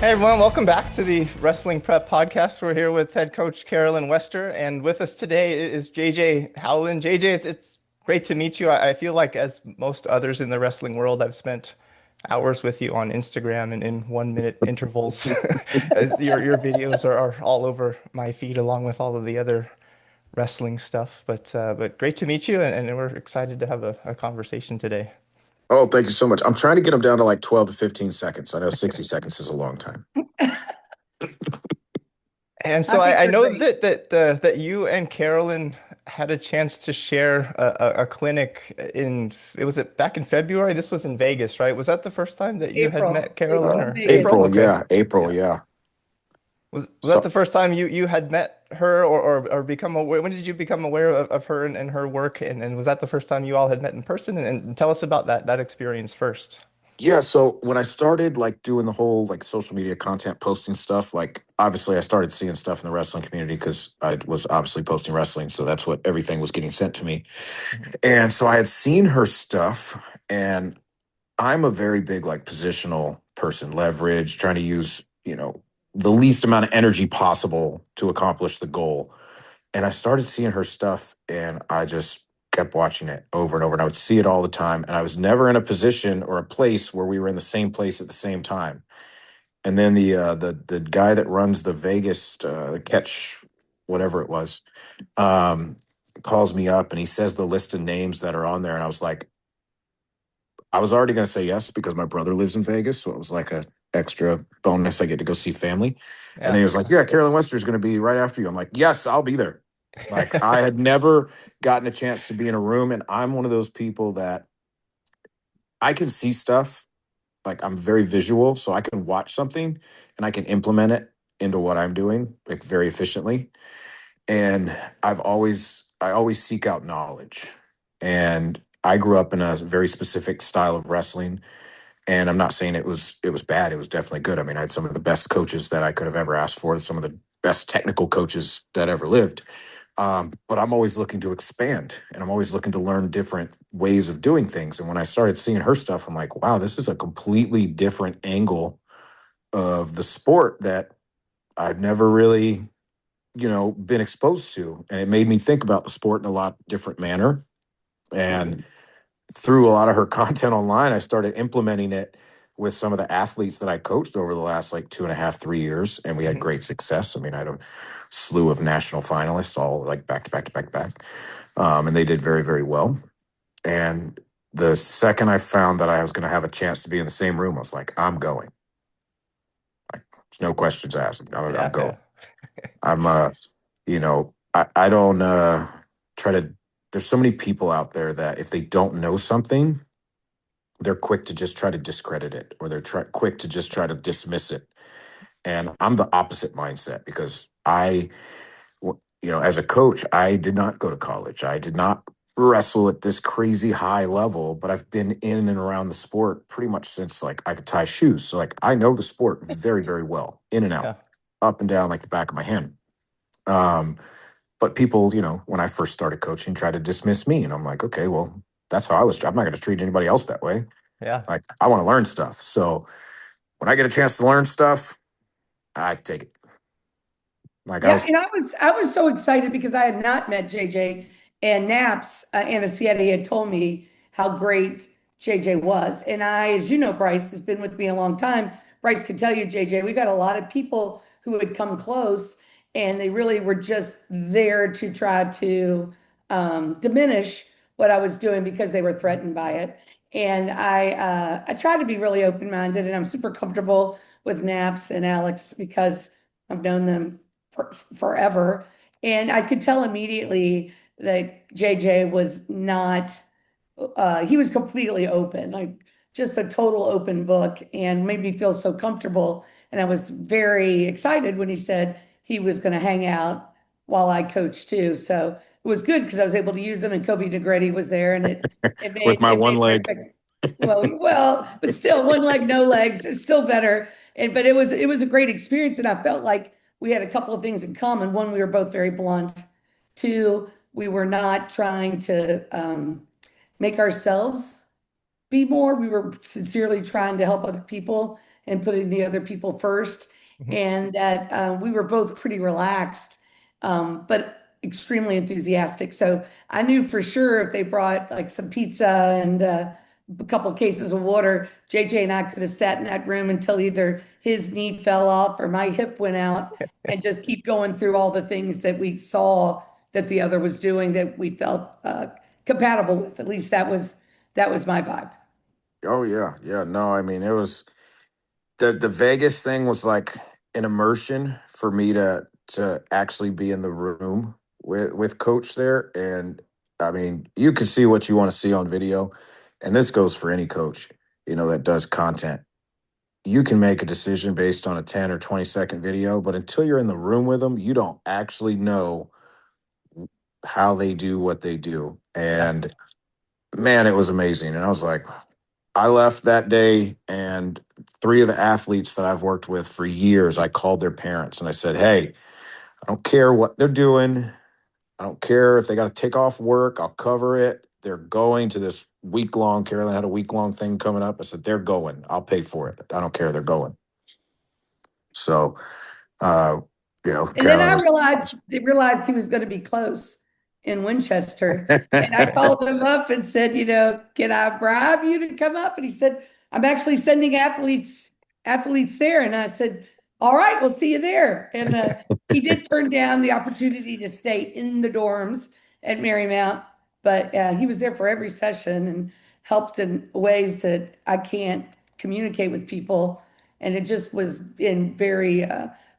Hey everyone, welcome back to the Wrestling Prep Podcast. We're here with head coach Carolyn Wester, and with us today is JJ Howland. JJ, it's great to meet you. I feel like, as most others in the wrestling world, I've spent hours with you on Instagram and in 1 minute intervals. As your videos are all over my feed, along with all of the other wrestling stuff. But great to meet you, and we're excited to have a conversation today. Oh, thank you so much. I'm trying to get them down to like 12 to 15 seconds. I know 60 seconds is a long time. And I so think I they're know great. that you and Carolyn had a chance to share a clinic it was it back in February? This was in Vegas, right? Was that the first time that you had met Carolyn, April, or Vegas. April? Okay. April, Yeah. yeah. Was that the So first time you had met her, or become aware? When did you become aware of her and her work? And was that the first time you all had met in person? And tell us about that experience first. yeah, so when I started like doing the whole like social media content posting stuff, like obviously I started seeing stuff in the wrestling community because I was obviously posting wrestling, so that's what everything was getting sent to me. Mhm. And so I had seen her stuff, and I'm a very big like positional person, leverage, trying to use, the least amount of energy possible to accomplish the goal. And I started seeing her stuff, and I just kept watching it over and over. And I would see it all the time. And I was never in a position or a place where we were in the same place at the same time. And then the guy that runs the Vegas catch, whatever it was, um, calls me up and he says the list of names that are on there. And I was like, I was already going to say yes because my brother lives in Vegas, so it was like a extra bonus. I get to go see family. And then Yeah. he was like, "Yeah, Carolyn Wester is going to be right after you." I'm like, "Yes, I'll be there." Like I had never gotten a chance to be in a room, and I'm one of those people that I can see stuff. Like I'm very visual, so I can watch something and I can implement it into what I'm doing like very efficiently. And I always seek out knowledge. And I grew up in a very specific style of wrestling, and I'm not saying it was bad. It was definitely good. I mean, I had some of the best coaches that I could have ever asked for, some of the best technical coaches that ever lived. But I'm always looking to expand, and I'm always looking to learn different ways of doing things. And when I started seeing her stuff, I'm like, wow, this is a completely different angle of the sport that I've never really, been exposed to. And it made me think about the sport in a lot different manner. And through a lot of her content online, I started implementing it with some of the athletes that I coached over the last like 2.5, 3 years. And we had Mhm. great success. I mean, I had a slew of national finalists, all like back to back to back to back. And they did very, very well. And the second I found that I was going to have a chance to be in the same room, I was like, I'm going. Like, there's no questions asked. I'm Yeah, going. yeah. I'm, I don't try to, there's so many people out there that if they don't know something, they're quick to just try to discredit it, or they're quick to just try to dismiss it. And I'm the opposite mindset because as a coach, I did not go to college. I did not wrestle at this crazy high level, but I've been in and around the sport pretty much since like I could tie shoes. So like I know the sport very, very well, in and out, Yeah. up and down like the back of my hand. Um, but people, when I first started coaching, try to dismiss me. And I'm like, okay, well, that's how I was. I'm not going to treat anybody else that way. Yeah. Like I want to learn stuff. So when I get a chance to learn stuff, I take it. Like I Yeah, was, and I was so excited because I had not met JJ, and Naps Anacietti had told me how great JJ was. And as you know, Bryce has been with me a long time. Bryce could tell you, JJ, we got a lot of people who had come close, and they really were just there to try to diminish what I was doing because they were threatened by it. And I try to be really open-minded, and I'm super comfortable with Naps and Alex because I've known them forever. And I could tell immediately that JJ was not, he was completely open, like just a total open book, and made me feel so comfortable. And I was very excited when he said he was going to hang out while I coached too. So it was good because I was able to use them, and Kobe DeGretti was there, and it with made my it one made my leg. pick. Well, but still, one leg, no legs, it's still better. And but it was a great experience, and I felt like we had a couple of things in common. One, we were both very blunt. Two, we were not trying to make ourselves be more. We were sincerely trying to help other people and putting the other people first, Mhm. and that we were both pretty relaxed, but extremely enthusiastic. So I knew for sure if they brought like some pizza and a couple of cases of water, JJ and I could have sat in that room until either his knee fell off or my hip went out and just keep going through all the things that we saw that the other was doing that we felt compatible with. At least that was my vibe. Oh yeah, yeah. No, I mean it was the Vegas thing was like an immersion for me to actually be in the room with coach there. And I mean, you can see what you want to see on video, and this goes for any coach, that does content. You can make a decision based on a 10 or 20-second video, but until you're in the room with them, you don't actually know how they do what they do. Yeah. And man, it was amazing. And I was like, I left that day, and three of the athletes that I've worked with for years, I called their parents and I said, "Hey, I don't care what they're doing. I don't care if they got to take off work. I'll cover it. They're going to this week long. Carolyn had a week long thing coming up. I said, they're going. I'll pay for it. I don't care. They're going." So, uh, And then Carolyn I was. realized he was going to be close in Winchester. And I called him up and said, can I bribe you to come up? And he said, I'm actually sending athletes there. And I said, all right, we'll see you there. And he did turn down the opportunity to stay in the dorms at Marymount, but he was there for every session and helped in ways that I can't communicate with people. And it just was in very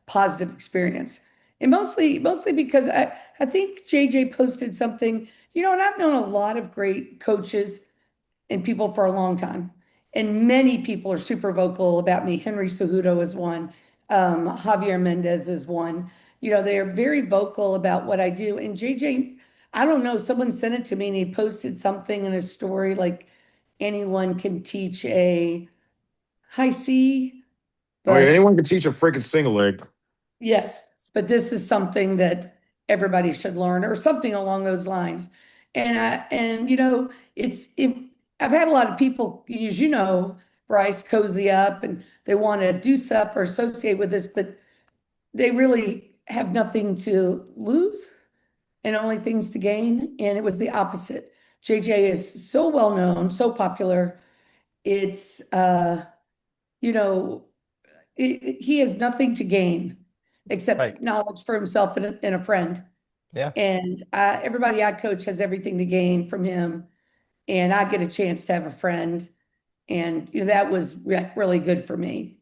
positive experience. And mostly because I think JJ posted something, and I've known a lot of great coaches and people for a long time. And many people are super vocal about me. Henry Cejudo is one. Javier Mendez is one. They are very vocal about what I do. And JJ, I don't know, someone sent it to me and he posted something in a story like anyone can teach a high C, Oh yeah, but anyone can teach a freaking single leg. yes, but this is something that everybody should learn or something along those lines. And I've had a lot of people, as you know, Bryce, cozy up and they want to do stuff or associate with this, but they really have nothing to lose and only things to gain. And it was the opposite. JJ is so well known, so popular. It's you know, he has nothing to gain Right. except knowledge for himself and a friend. Yeah. And everybody I coach has everything to gain from him. And I get a chance to have a friend. And that was really good for me.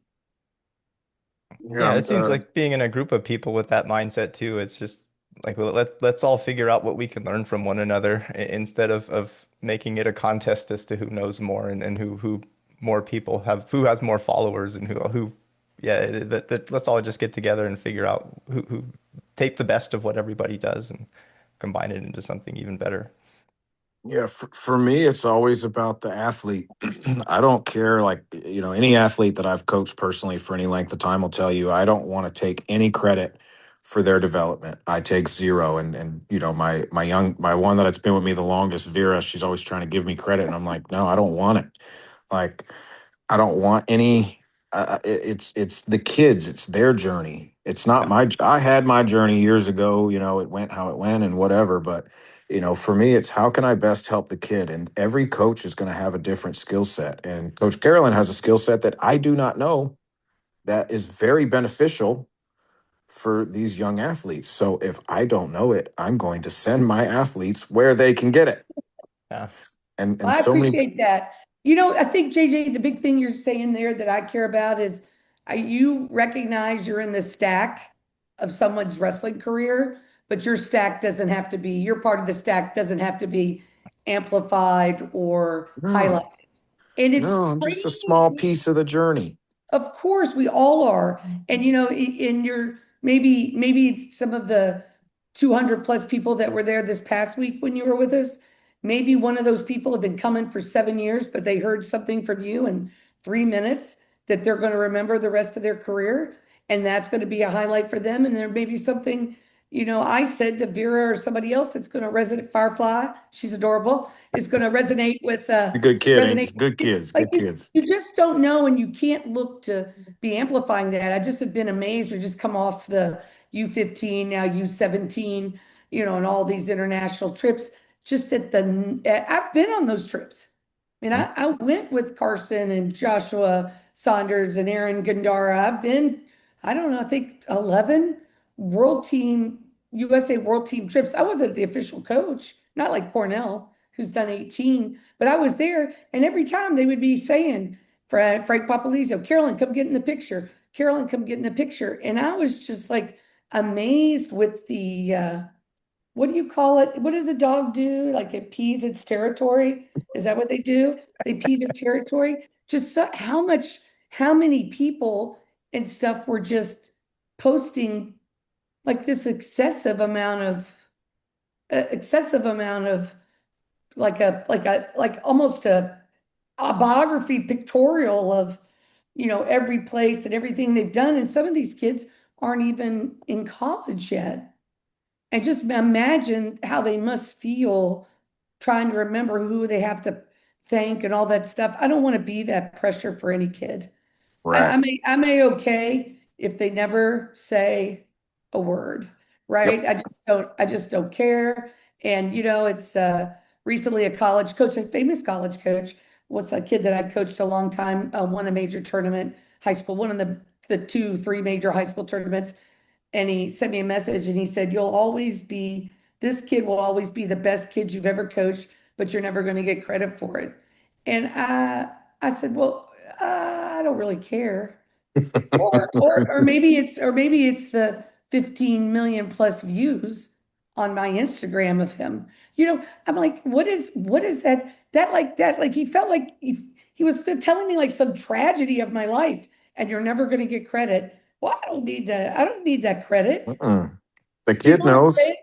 Yeah, Yeah, it seems like being in a group of people with that mindset too. It's just like, well, let's all figure out what we can learn from one another instead of making it a contest as to who knows more and who more people have, who has more followers and who yeah, but let's all just get together and figure out who take the best of what everybody does and combine it into something even better. Yeah, for me, it's always about the athlete. I don't care, like, any athlete that I've coached personally for any length of time will tell you I don't want to take any credit for their development. I take zero. And my one that's been with me the longest, Vera, she's always trying to give me credit, and I'm like, no, I don't want it. Like, I don't want any. It's the kids. It's their journey. It's not Yeah. my. I had my journey years ago. It went how it went and whatever. But for me, it's how can I best help the kid? And every coach is going to have a different skill set. And Coach Carolyn has a skill set that I do not know that is very beneficial for these young athletes. So if I don't know it, I'm going to send my athletes where they can get it. Yeah. And I so many. appreciate that. I think JJ, the big thing you're saying there that I care about is you recognize you're in the stack of someone's wrestling career, but your part of the stack doesn't have to be amplified or No, highlighted. And it's no, I'm just a small crazy. piece of the journey. Of course, we all are. And in your maybe some of the 200 plus people that were there this past week when you were with us, maybe one of those people have been coming for 7 years, but they heard something from you in 3 minutes that they're going to remember the rest of their career. And that's going to be a highlight for them. And there may be something, I said to Vera or somebody else that's going to resonate, Firefly, she's adorable, is going to resonate with, You're a good kid, ain't resonate. you? Good kids, Like good kids. you just don't know, and you can't look to be amplifying that. I just have been amazed. We just come off the U15, now U17, and all these international trips. Just I've been on those trips. I mean, I went with Carson and Joshua Saunders and Aaron Gandara. I've been, I don't know, I think 11 world team, USA world team trips. I wasn't the official coach, not like Cornell, who's done 18, but I was there. And every time they would be saying, Frank Papalizzo, Carolyn, come get in the picture. Carolyn, come get in the picture. And I was just like amazed with what do you call it? What does a dog do? Like it pees its territory? Is that what they do? They pee their territory? How many people and stuff were just posting like this excessive amount of like almost a biography pictorial of, every place and everything they've done. And some of these kids aren't even in college yet. And just imagine how they must feel trying to remember who they have to thank and all that stuff. I don't want to be that pressure for any kid. Correct. I may okay if they never say a word, Yep. right? I just don't care. And it's recently a college coach, a famous college coach, was a kid that I coached a long time, won a major tournament, high school, one of the two, three major high school tournaments. And he sent me a message and he said, this kid will always be the best kid you've ever coached, but you're never going to get credit for it. And I said, well, I don't really care. Or maybe it's the 15 million plus views on my Instagram of him. I'm like, what is that? Like he felt like he was telling me like some tragedy of my life, and you're never going to get credit. Well, I don't need that. I don't need that credit. Mm-mm. The Do you kid know what I'm saying?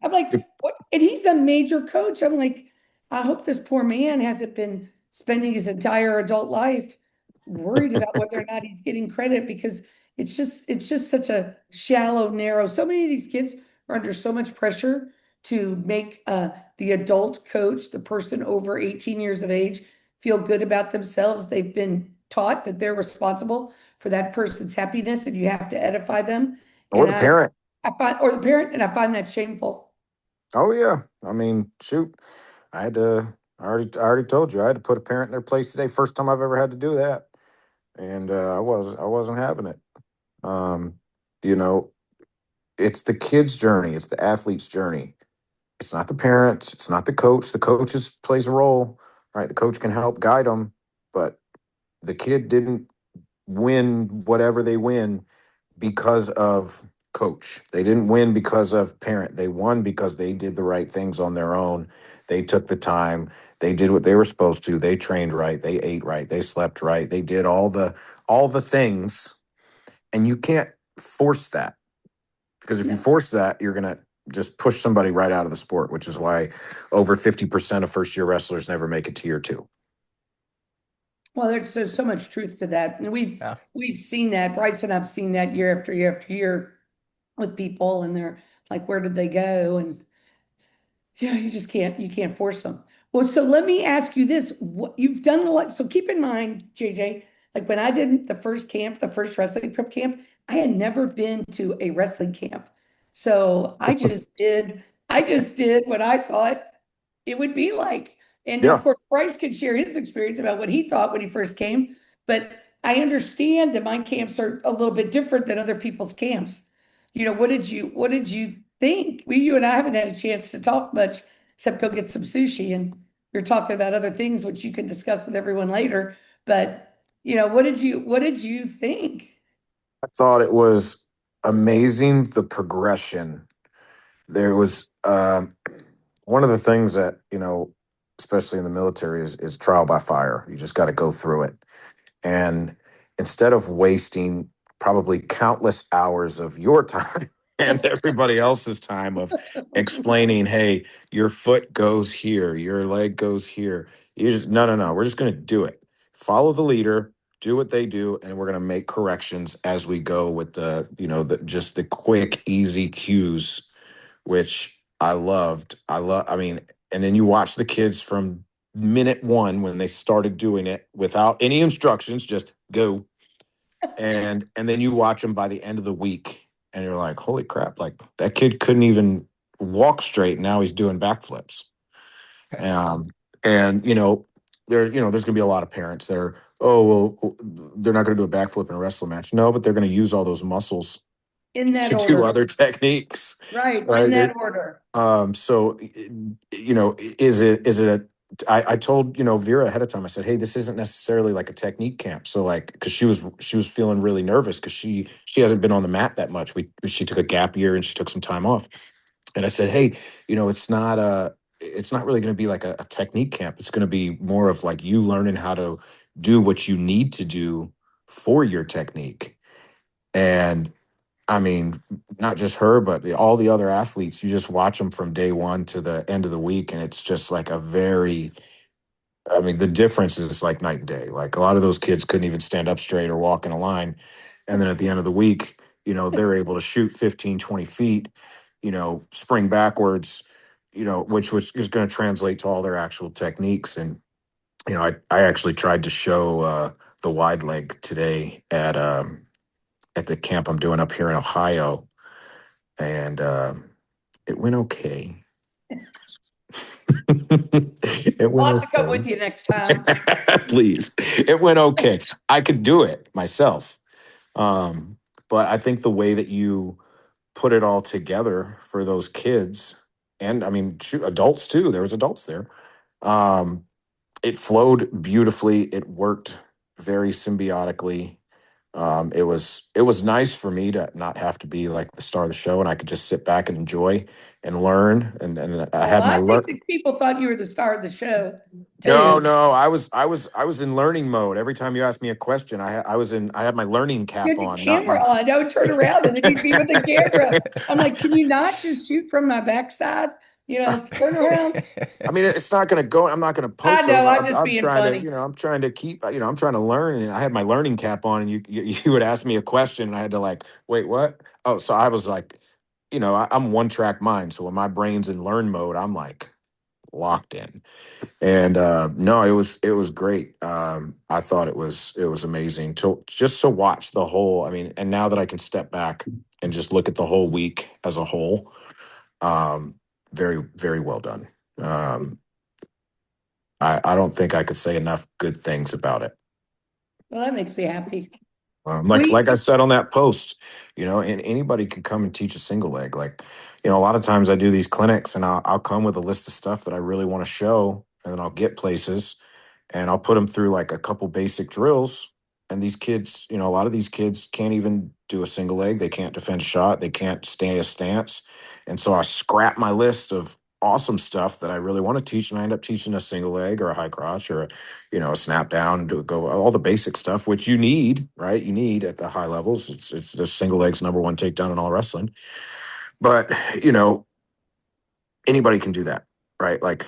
knows. I'm like, what? And he's a major coach. I'm like, I hope this poor man hasn't been spending his entire adult life worried about whether or not he's getting credit, because it's just such a shallow, narrow. So many of these kids are under so much pressure to make the adult coach, the person over 18 years of age, feel good about themselves. They've been taught that they're responsible for that person's happiness and you have to edify them. Or And the parent. I find, or the parent, and I find that shameful. Oh yeah. I mean, shoot. I had to. I already told you I had to put a parent in their place today. First time I've ever had to do that, and I wasn't having it. Um, you know, it's the kid's journey. It's the athlete's journey. It's not the parents. It's not the coach. The coach plays a role, right? The coach can help guide them, but the kid didn't win whatever they win because of coach. They didn't win because of parent. They won because they did the right things on their own. They took the time. They did what they were supposed to. They trained right. They ate right. They slept right. They did all the things, and you can't force that, because if you No. force that, you're going to just push somebody right out of the sport, which is why over 50% of first year wrestlers never make it to year two. Well, there's so much truth to that. And we've Yeah. we've seen that. Bryce and I've seen that year after year after year with people, and they're like, where did they go? And yeah, you can't force them. Well, so let me ask you this. What you've done a lot. So keep in mind, JJ, like when I did the first camp, the first wrestling prep camp, I had never been to a wrestling camp. So I just did what I thought it would be like. And of Yeah. course, Bryce could share his experience about what he thought when he first came. But I understand that my camps are a little bit different than other people's camps. What did you think? You and I haven't had a chance to talk much except go get some sushi, and we are talking about other things which you can discuss with everyone later. But what did you think? I thought it was amazing, the progression. There was one of the things that, especially in the military, is trial by fire. You just got to go through it. And instead of wasting probably countless hours of your time and everybody else's time of explaining, hey, your foot goes here, your leg goes here, you just, no, no, no, we're just going to do it. Follow the leader, do what they do, and we're going to make corrections as we go with just the quick, easy cues, which I loved. I mean, and then you watch the kids from minute one when they started doing it without any instructions, just go. And then you watch them by the end of the week, and you're like, holy crap, like that kid couldn't even walk straight. Now he's doing backflips. Um, and there's going to be a lot of parents that are, oh, well, they're not going to do a backflip in a wrestling match. No, but they're going to use all those muscles In that to do order. other techniques. Right. In Right. that order. So, is it I told, Vera ahead of time, I said, hey, this isn't necessarily like a technique camp. So like, cause she was feeling really nervous cause she hadn't been on the mat that much. She took a gap year and she took some time off. And I said, hey, it's not really going to be like a technique camp. It's going to be more of like you learning how to do what you need to do for your technique. And I mean, not just her, but all the other athletes, you just watch them from day one to the end of the week. And it's just like the difference is like night and day. Like a lot of those kids couldn't even stand up straight or walk in a line. And then at the end of the week, they're able to shoot 15, 20 feet, spring backwards, which is going to translate to all their actual techniques. And, I actually tried to show the wide leg today at the camp I'm doing up here in Ohio, and it went okay. It went I'll have to come okay. with you next time. Please. It went okay. I could do it myself. But I think the way that you put it all together for those kids, and I mean, shoot, adults too, there was adults there. Um, it flowed beautifully. It worked very symbiotically. It was nice for me to not have to be like the star of the show, and I could just sit back and enjoy and learn. And I Well, had my I think learn. that people thought you were the star of the show No, too. no, I was in learning mode. Every time you asked me a question, I had my learning You cap had the on, not camera my. on. I would turn around and then you'd be with the camera. I'm like, can you not just shoot from my backside? Turn around. I mean, it's not going to go. I'm not going to I post those. know, I'm I'm, just I'm being trying to, funny. I'm trying to keep, I'm trying to learn. And I had my learning cap on, and you would ask me a question, and I had to like, wait, what? Oh, so I was like, I'm one track mind. So when my brain's in learn mode, I'm like locked in. And no, it was great. I thought it was amazing to watch the whole. I mean, and now that I can step back and just look at the whole week as a whole, um, very very well done. Um, I don't think I could say enough good things about it. Well, that makes me happy. Like We like I said on that post, and anybody can come and teach a single leg. Like, a lot of times I do these clinics, and I'll come with a list of stuff that I really want to show, and then I'll get places, and I'll put them through like a couple basic drills. And these kids, a lot of these kids can't even do a single leg. They can't defend a shot. They can't stay a stance. And so I scrap my list of awesome stuff that I really want to teach, and I end up teaching a single leg or a high crotch or a snap down to go all the basic stuff, which you need, right? You need at the high levels. It's the single legs number one takedown in all wrestling. But, anybody can do that, right? Like,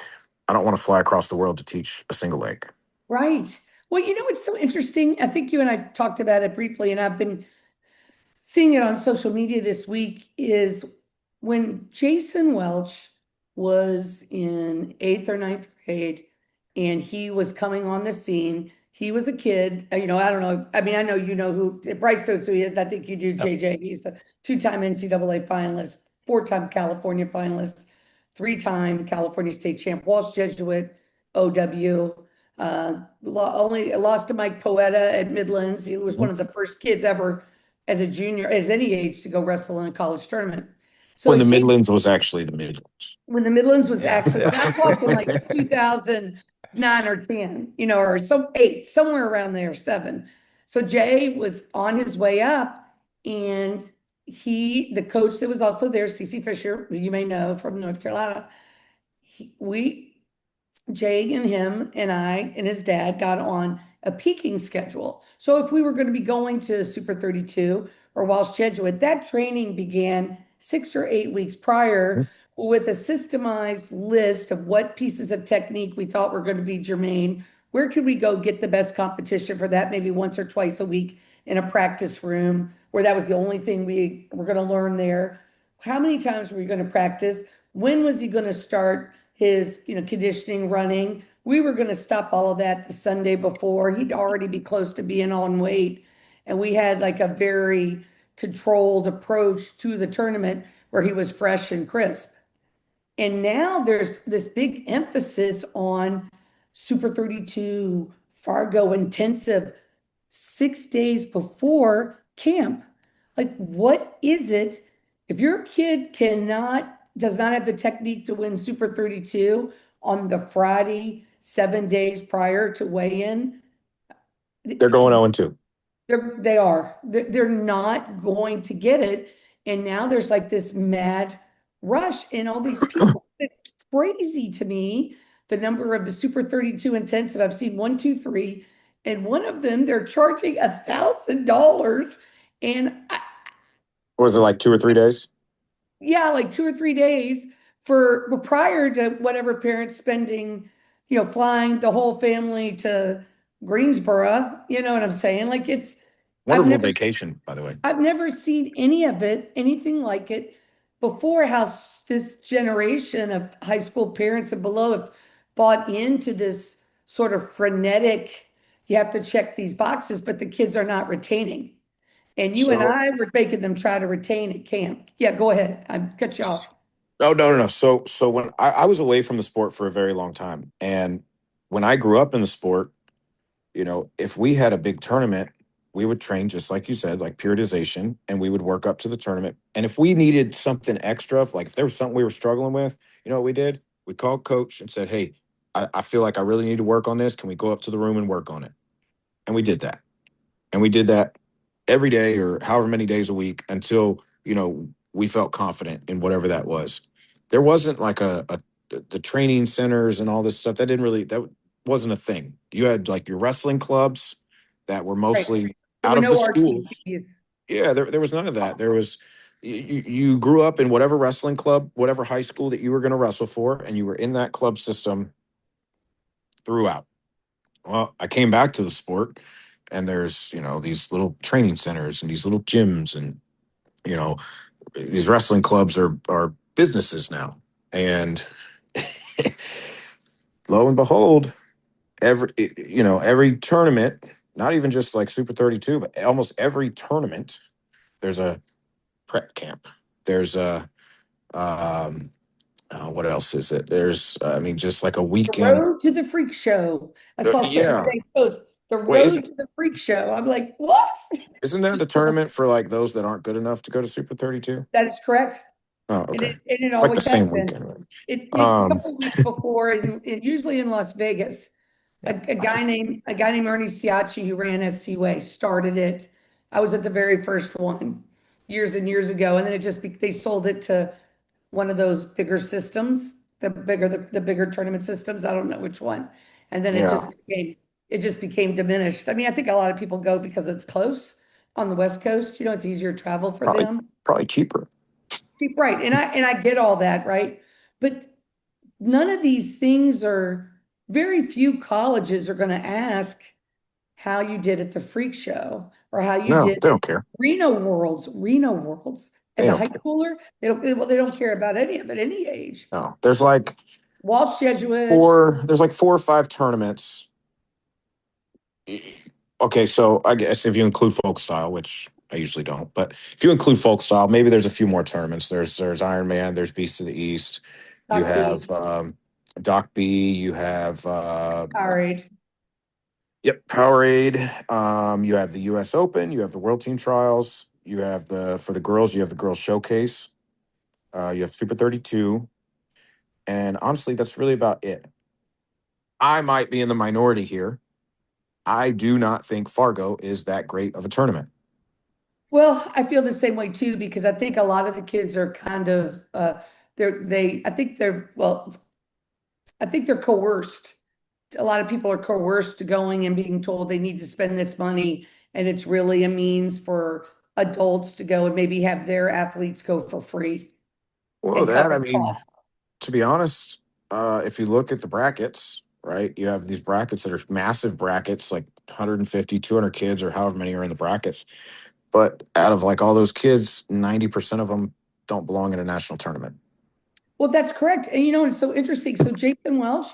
I don't want to fly across the world to teach a single leg. Right. Well, it's so interesting. I think you and I talked about it briefly, and I've been seeing it on social media this week, is when Jason Welch was in eighth or ninth grade and he was coming on the scene. He was a kid, I don't know. I mean, I know who Bryce knows who he is. I think you do, Yep. JJ. He's a two-time NCAA finalist, four-time California finalist, three-time California state champ, Walsh Jesuit, OW. Only lost to Mike Poeta at Midlands. He was one of the first kids ever as a junior, as any age, to go wrestle in a college tournament. So When the as Jake, Midlands was actually the Midlands. when the Midlands was Yeah. actually, I'm talking like Yeah. 2009 or 10, or some eight, somewhere around there, seven. So Jay was on his way up, and the coach that was also there, CC Fisher, who you may know from North Carolina, Jay and him and I and his dad got on a peaking schedule. So if we were going to be going to Super 32 or Walsh Jesuit, that training began 6 or 8 weeks prior with a systemized list of what pieces of technique we thought were going to be germane Where could we go get the best competition for that? Maybe once or twice a week in a practice room where that was the only thing we were going to learn there. How many times were we going to practice? When was he going to start his, conditioning running? We were going to stop all of that the Sunday before. He'd already be close to being on weight. And we had like a very controlled approach to the tournament where he was fresh and crisp. And now there's this big emphasis on Super 32, Fargo intensive 6 days before camp. Like, what is it? If your kid does not have the technique to win Super 32 on the Friday, 7 days prior to weigh in, They're going 0-2. they're not going to get it. And now there's like this mad rush and all these people. It's crazy to me, the number of the Super 32 intensive. I've seen one, two, three, and one of them they're charging $1,000. And Was it like 2 or 3 days? yeah, like 2 or 3 days prior to whatever parents spending, flying the whole family to Greensboro. You know what I'm saying? Like I've Wonderful never vacation, by the way. I've never seen any of it, anything like it before. How this generation of high school parents and below have bought into this sort of frenetic, you have to check these boxes, but the kids are not retaining. And you and So, I were making them try to retain at camp. Yeah, go ahead. I cut you off. oh, no, no, no. So when I was away from the sport for a very long time, and when I grew up in the sport, if we had a big tournament, we would train just like you said, like periodization, and we would work up to the tournament. And if we needed something extra, like if there was something we were struggling with, you know what we did? We called coach and said, "Hey, I feel like I really need to work on this. Can we go up to the room and work on it?" And we did that. And we did that every day or however many days a week until, we felt confident in whatever that was. There wasn't like the training centers and all this stuff. That wasn't a thing. You had like your wrestling clubs that were Right. mostly There out were of the no schools. RTCs. Yeah, there was none of that. There was, you grew up in whatever wrestling club, whatever high school that you were going to wrestle for, and you were in that club system throughout. Well, I came back to the sport and there's, these little training centers and these little gyms and, you know, these wrestling clubs are businesses now. And lo and behold, every tournament, not even just like Super 32, but almost every tournament, there's a prep camp. There's a what else is it? There's just like a The weekend. road to the freak show. I saw somebody Yeah. post the Wait, road to the freak show. I'm like, what? isn't that the tournament for like those that aren't good enough to go to Super 32? That is correct. Oh, And okay. it It's like the always has same been. weekend, right? It's a couple of weeks before, usually in Las Vegas. A, Yeah. a guy named Ernie Siachi who ran SC Way started it. I was at the very first one years and years ago, and then they sold it to one of those bigger systems, the bigger tournament systems. I don't know which one. And then Yeah, it just became diminished. I mean, I think a lot of people go because it's close on the West Coast. It's easier travel for probably them. probably cheaper. Right. And I get all that, right? But none of these things are very few colleges are going to ask how you did at the freak show or how you No, did they at don't care. Reno Worlds. As They a don't high care. schooler, they don't care about any of it, any age. No, there's like Walsh Jesuit, four or five tournaments. Okay, so I guess if you include folk style, which I usually don't, but if you include folk style, maybe there's a few more tournaments. There's Iron Man, there's Beast of the East. You Doc B, have Doc B. You have Powerade. yep, Powerade. You have the U.S. Open. You have the World Team Trials. You have for the girls. You have the Girls Showcase. You have Super 32, and honestly, that's really about it. I might be in the minority here. I do not think Fargo is that great of a tournament. Well, I feel the same way too, because I think a lot of the kids are kind of I think they're coerced. A lot of people are coerced to going and being told they need to spend this money, and it's really a means for adults to go and maybe have their athletes go for free Well, and that cover I the mean, cost. to be honest, if you look at the brackets, right? You have these brackets that are massive brackets, like 150, 200 kids, or however many are in the brackets. But out of like all those kids, 90% of them don't belong in a national tournament. Well, that's correct. And it's so interesting. So Jason Welch,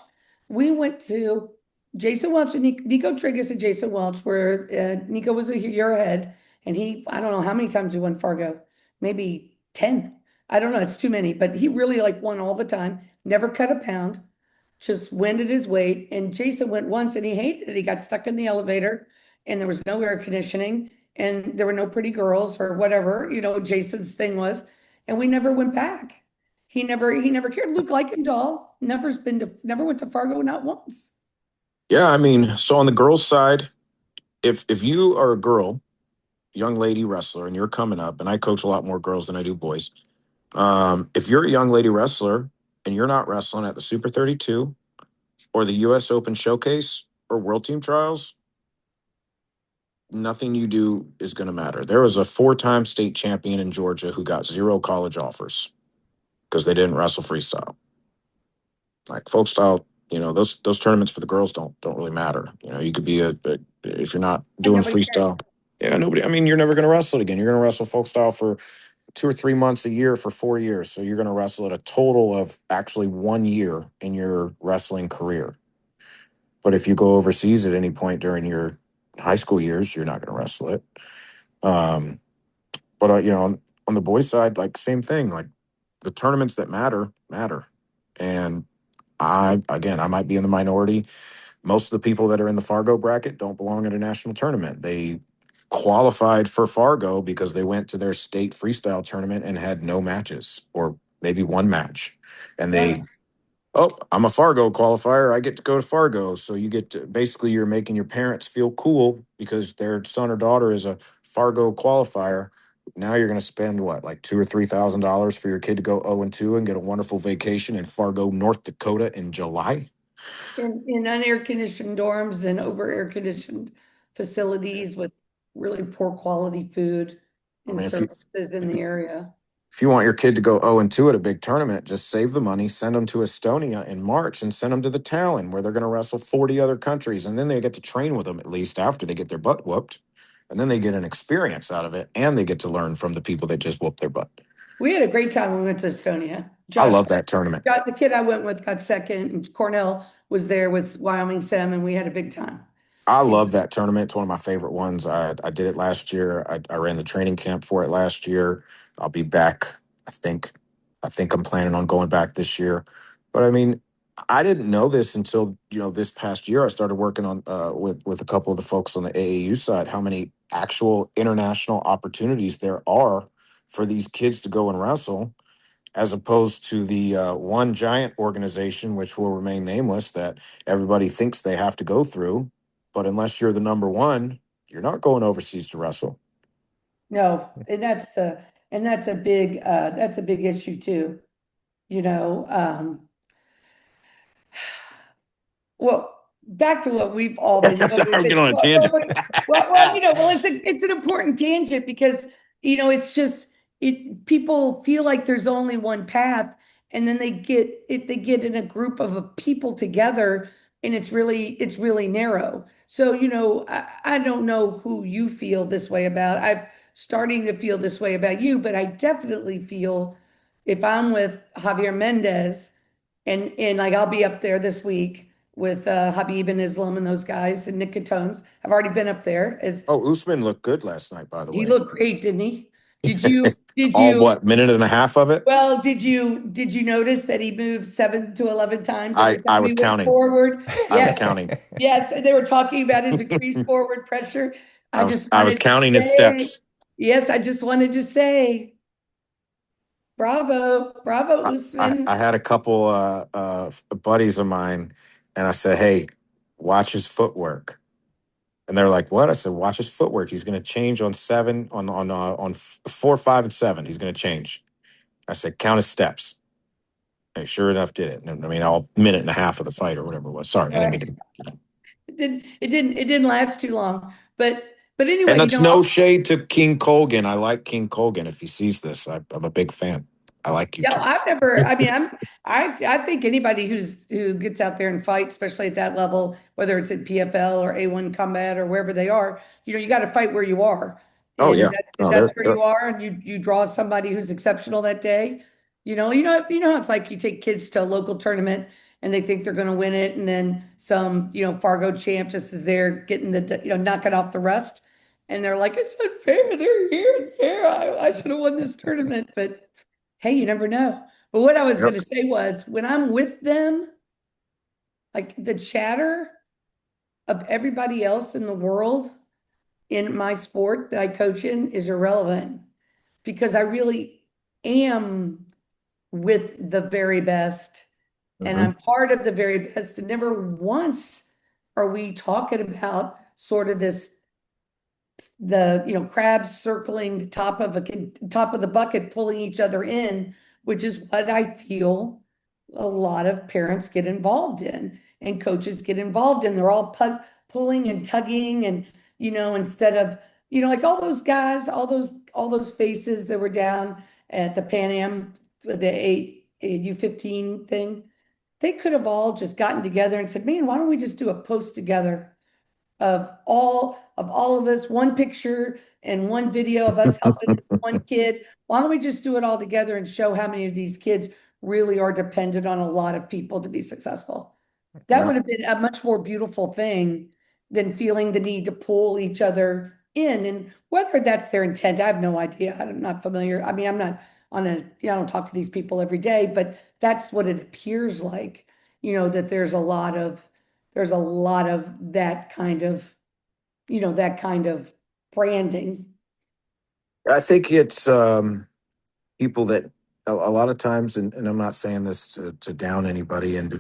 we went to Jason Welch and Nico Trigus and Jason Welch, where Nico was a year ahead, and I don't know how many times he won Fargo, maybe 10. I don't know, it's too many, but he really like won all the time, never cut a pound, just winded his weight. And Jason went once and he hated it. He got stuck in the elevator and there was no air conditioning and there were no pretty girls or whatever, Jason's thing was, and we never went back. He never cared. Luke Leichendahl never went to Fargo, not once. Yeah, I mean, so on the girls' side, if you are a girl, young lady wrestler, and you're coming up, and I coach a lot more girls than I do boys. If you're a young lady wrestler and you're not wrestling at the Super 32 or the U.S. Open Showcase or World Team Trials, nothing you do is going to matter. There was a 4-time state champion in Georgia who got 0 college offers because they didn't wrestle freestyle. Like folk style, those tournaments for the girls don't really matter. You could be if you're not And doing nobody cares. freestyle. Yeah, nobody. I mean, you're never going to wrestle it again. You're going to wrestle folk style for 2 or 3 months a year for 4 years. So you're going to wrestle at a total of actually 1 year in your wrestling career. But if you go overseas at any point during your high school years, you're not going to wrestle it. But on the boys' side, like same thing. Like the tournaments that matter. And I might be in the minority. Most of the people that are in the Fargo bracket don't belong at a national tournament. They qualified for Fargo because they went to their state freestyle tournament and had no matches or maybe one match. And Yep. I'm a Fargo qualifier. I get to go to Fargo. So you get to basically you're making your parents feel cool because their son or daughter is a Fargo qualifier. Now you're going to spend what, like $2,000 or $3,000 for your kid to go 0-2 and get a wonderful vacation in Fargo, North Dakota in July. In unair conditioned dorms and over air conditioned facilities with really poor quality food I and mean, services in if the area. if you want your kid to go 0-2 at a big tournament, just save the money, send them to Estonia in March, and send them to the Talon where they're going to wrestle 40 other countries. And then they get to train with them at least after they get their butt whooped. And then they get an experience out of it and they get to learn from the people that just whooped their butt. We had a great time when we went to Estonia. I Josh love that tournament. got the kid I went with got second, and Cornell was there with Wyoming Sem, and we had a big time. I It- love that tournament. It's one of my favorite ones. I did it last year. I ran the training camp for it last year. I'll be back. I think I think I'm planning on going back this year. But I mean, I didn't know this until this past year. I started working on with a couple of the folks on the AAU side. How many actual international opportunities there are for these kids to go and wrestle, as opposed to the one giant organization, which will remain nameless, that everybody thinks they have to go through. But unless you're the number one, you're not going overseas to wrestle. No, and that's a big issue too. You know, well, back to what we've all been, Sorry, we've I'm been, getting on a tangent. it's an important tangent because, it's just, people feel like there's only one path and then they get in a group of people together and it's really narrow. So, I don't know who you feel this way about. I'm starting to feel this way about you, but I definitely feel if I'm with Javier Mendez and like I'll be up there this week with Habib and Islam and those guys and Nick Catones. I've already been up there. As Oh, Usman looked good last night, by the he way. looked great, didn't he? Did you did All you what, minute and a half of it? well, did you notice that he moved 7 to 11 times every I time he was went counting. forward? I was Yes, counting. yes. And they were talking about his increased forward pressure. I just I was wanted to counting his say, steps. yes, I just wanted to say, bravo, bravo, Usman. I had a couple buddies of mine, and I said, "Hey, watch his footwork." And they're like, "What?" I said, "Watch his footwork. He's going to change on 7, on 4, 5, and 7. He's going to change." I said, "Count his steps." And sure enough, did it. And I mean, all minute and a half of the fight or whatever it was. Sorry, I didn't mean to. It didn't last too long. But And anyway, that's no shade to King Colgan. I like King Colgan. If he sees this, I'm a big fan. I like you Yeah, too. I've never, I mean, I think anybody who gets out there and fights, especially at that level, whether it's at PFL or A1 combat or wherever they are, you got to fight where you are. Oh And yeah. if No, that's where they're you are and you draw somebody who's exceptional that day, how it's like you take kids to a local tournament and they think they're going to win it, and then some, Fargo champ just is there getting knocking off the rest. And they're like, it's unfair. They're here and fair. I should have won this tournament. But hey, you never know. But what I was going yep. to say was when I'm with them, like the chatter of everybody else in the world in my sport that I coach in is irrelevant because I really am with the very best and Mhm. I'm part of the very best. And never once are we talking about sort of the crabs circling the top of the bucket, pulling each other in, which is what I feel a lot of parents get involved in and coaches get involved in. They're all pulling and tugging, and instead of like all those guys, all those faces that were down at the Pan Am, the U15 thing, they could have all just gotten together and said, "Man, why don't we just do a post together?" of all of us, one picture and one video of us helping this one kid. Why don't we just do it all together and show how many of these kids really are dependent on a lot of people to be successful? That Yeah. would have been a much more beautiful thing than feeling the need to pull each other in. And whether that's their intent, I have no idea. I'm not familiar. I mean, I'm not I don't talk to these people every day, but that's what it appears like, that there's a lot of that kind of branding. I think it's people that a lot of times, and I'm not saying this to down anybody in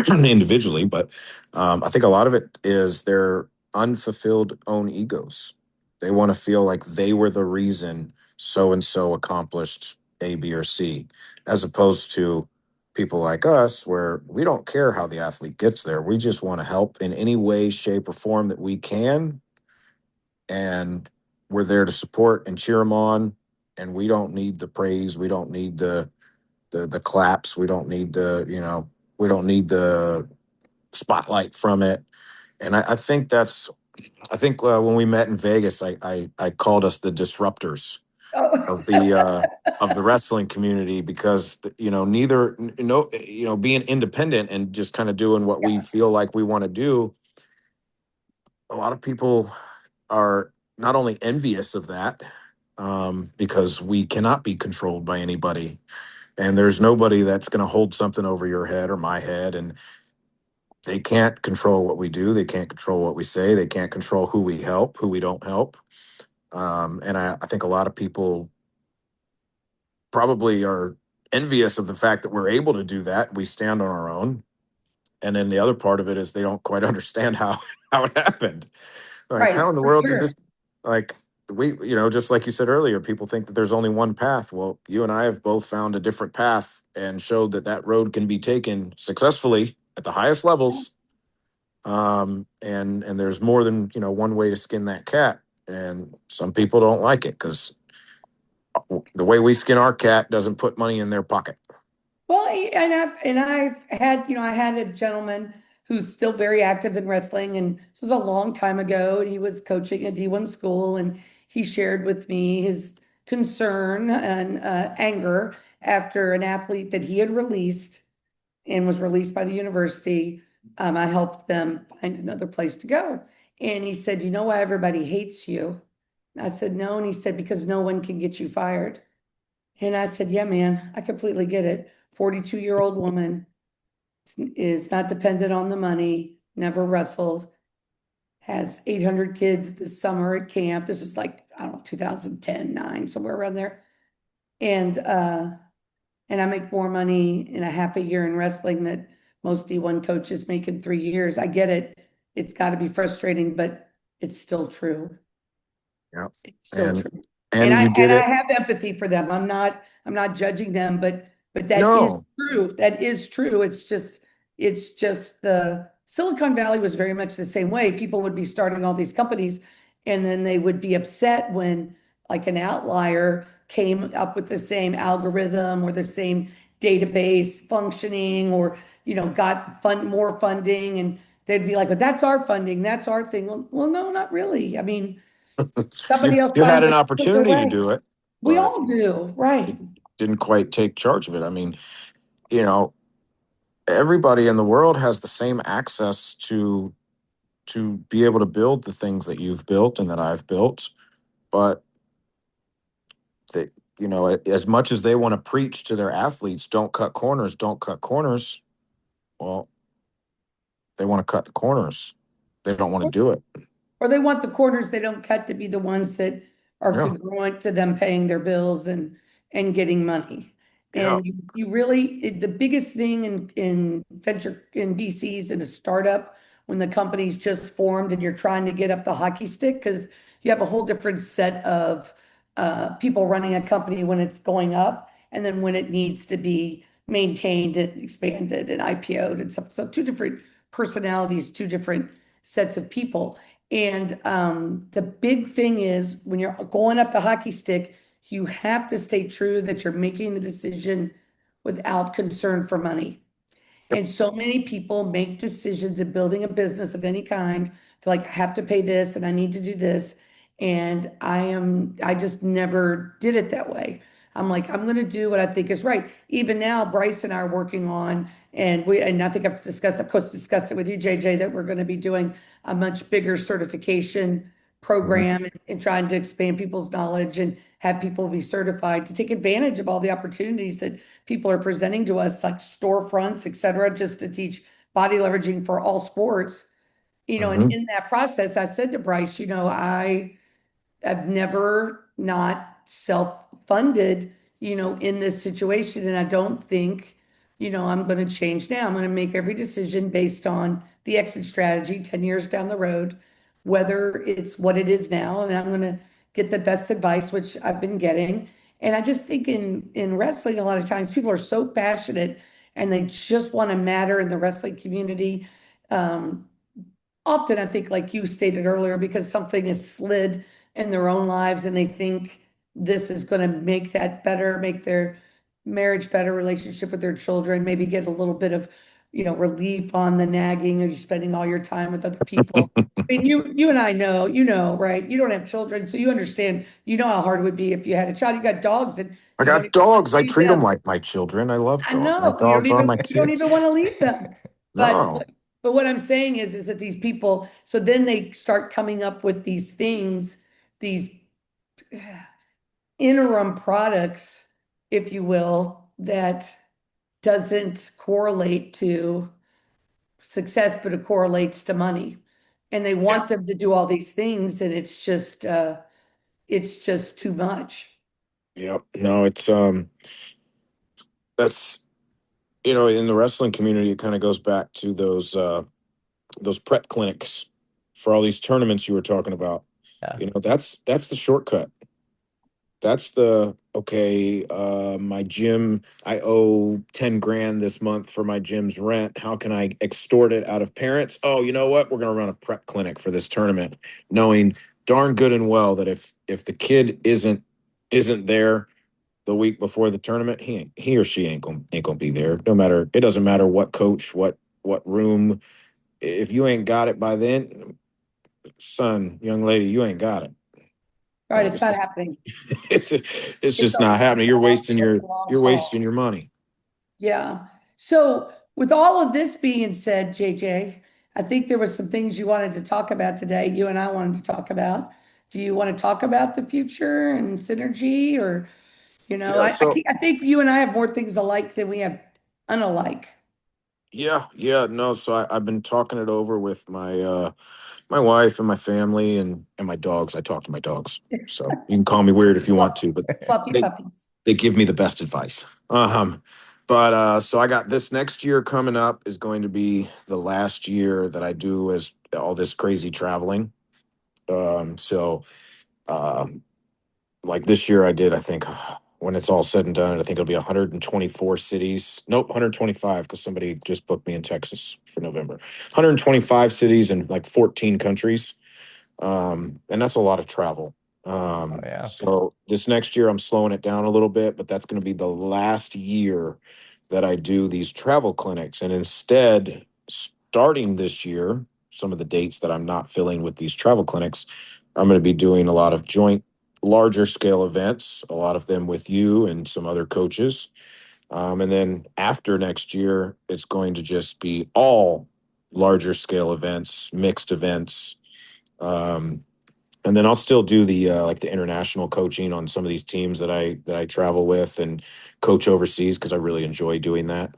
individually, but I think a lot of it is their unfulfilled own egos. They want to feel like they were the reason so and so accomplished A, B, or C, as opposed to people like us, where we don't care how the athlete gets there. We just want to help in any way, shape, or form that we can, and we're there to support and cheer them on. And we don't need the praise. We don't need the claps. We don't need we don't need the spotlight from it. And I think when we met in Vegas, I called us the disruptors Oh, of the wrestling community, because neither no being independent and just kind of doing what we yeah. feel like we want to do. A lot of people are not only envious of that, because we cannot be controlled by anybody, and there's nobody that's going to hold something over your head or my head, and they can't control what we do, they can't control what we say, they can't control who we help, who we don't help. And I think a lot of people probably are envious of the fact that we're able to do that, we stand on our own. And then the other part of it is they don't quite understand how it happened. Like, Right, how in the for world did sure. this, like, just like you said earlier, people think that there's only one path. Well, you and I have both found a different path and showed that that road can be taken successfully at the highest levels. And there's more than, one way to skin that cat. And some people don't like it because the way we skin our cat doesn't put money in their pocket. Well, and I've had, I had a gentleman who's still very active in wrestling, and this was a long time ago, and he was coaching a D1 school, and he shared with me his concern and anger after an athlete that he had released and was released by the university. I helped them find another place to go. And he said, "You know why everybody hates you?" I said, "No." And he said, "Because no one can get you fired." And I said, "Yeah, man, I completely get it. 42-year-old woman is not dependent on the money, never wrestled, has 800 kids this summer at camp." This was like, I don't know, 2010, 9, somewhere around there. And I make more money in a half a year in wrestling that most D1 coaches make in 3 years. I get it. It's got to be frustrating, but it's still true. Yeah. It's still And true. And and I you and did I it. have empathy for them. I'm not judging them, but that is No. true. That is true. It's just the Silicon Valley was very much the same way. People would be starting all these companies and then they would be upset when like an outlier came up with the same algorithm or the same database functioning, or got more funding, and they'd be like, but that's our funding, that's our thing. Well, no, not really. I mean, you somebody else you had finds an a quicker opportunity to way. do it, We but all do, right? didn't quite take charge of it. I mean, you know, everybody in the world has the same access to be able to build the things that you've built and that I've built, but they, as much as they want to preach to their athletes, don't cut corners, don't cut corners. Well, they want to cut the corners. They don't want to do it. Or they want the corners they don't cut to be the ones that are Yeah. congruent to them paying their bills and getting money. Yeah. And you really, the biggest thing in venture in VCs in a startup, when the company's just formed and you're trying to get up the hockey stick, because you have a whole different set of people running a company when it's going up, and then when it needs to be maintained and expanded and IPO'd and stuff. So two different personalities, two different sets of people. And the big thing is when you're going up the hockey stick, you have to stay true that you're making the decision without concern for money. Yep. And so many people make decisions of building a business of any kind. They're like, I have to pay this and I need to do this. And I just never did it that way. I'm like, I'm going to do what I think is right. Even now, Bryce and I are working on, and I think I've discussed, of course, discussed it with you, JJ, that we're going to be doing a much bigger certification Mhm. program, and trying to expand people's knowledge and have people be certified to take advantage of all the opportunities that people are presenting to us, like storefronts, et cetera, just to teach body leveraging for all sports. And Mhm. in that process, I said to Bryce, I've never not self-funded, in this situation. And I don't think, I'm going to change now. I'm going to make every decision based on the exit strategy 10 years down the road, whether it's what it is now. And I'm going to get the best advice, which I've been getting. And I just think in wrestling, a lot of times people are so passionate and they just want to matter in the wrestling community. Um, Often I think, like you stated earlier, because something has slid in their own lives and they think this is going to make that better, make their marriage better, relationship with their children, maybe get a little bit of, relief on the nagging, or you spending all your time with other people. I mean, you and I know, right? You don't have children, so you understand, how hard it would be if you had a child. You got dogs and I you don't got even want dogs. to I leave treat them them. like my children. I love I dogs. My know dogs are my you don't even kids. want to leave them. But No. but what I'm saying is that these people, so then they start coming up with these things, these interim products, if you will, that doesn't correlate to success, but it correlates to money. And they Yeah. want them to do all these things, and it's just too much. Yep. No, it's that's in the wrestling community, it kind of goes back to those prep clinics for all these tournaments you were talking about. Yeah. That's the shortcut. That's the okay. My gym, I owe 10 grand this month for my gym's rent. How can I extort it out of parents? Oh, you know what? We're gonna run a prep clinic for this tournament, knowing darn good and well that if the kid isn't there the week before the tournament, he or she ain't gonna be there. No matter, it doesn't matter what coach, what room. If you ain't got it by then, son, young lady, you ain't got it. All right, Like it's it's not just happening. it's It's just not happening. You're wasting it's your a long you're haul. wasting your money. Yeah. So with all of this being said, JJ, I think there were some things you wanted to talk about today. You and I wanted to talk about. Do you want to talk about the future and synergy, or, Yeah. So I think you and I have more things alike than we have unalike. yeah. No. So I've been talking it over with my wife and my family and my dogs. I talk to my dogs. So you can call me weird if you want Fluff- to, but Fluffy they puppies. they give me the best advice. But so I got this next year coming up is going to be the last year that I do as all this crazy traveling. So um, like this year I did, I think when it's all said and done, I think it'll be 124 cities. Nope, 125 because somebody just booked me in Texas for November. 125 cities and like 14 countries. And that's a lot of travel. Oh yeah. So this next year, I'm slowing it down a little bit, but that's going to be the last year that I do these travel clinics. And instead, starting this year, some of the dates that I'm not filling with these travel clinics, I'm going to be doing a lot of joint, larger scale events, a lot of them with you and some other coaches. And then after next year, it's going to just be all larger scale events, mixed events. Um, and then I'll still do the like the international coaching on some of these teams that I travel with and coach overseas because I really enjoy doing that.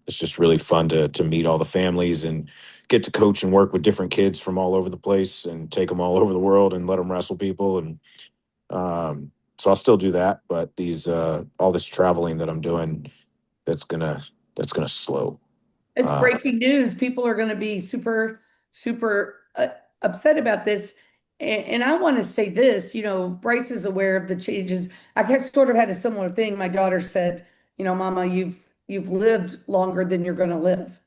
It's just really fun to meet all the families and get to coach and work with different kids from all over the place and take them all over the world and let them wrestle people. And so I'll still do that, but these all this traveling that I'm doing that's gonna that's gonna slow. It's Uh, breaking news. People are going to be super, super upset about this. And I want to say this, Bryce is aware of the changes. I guess sort of had a similar thing. My daughter said, Mama, you've lived longer than you're going to live.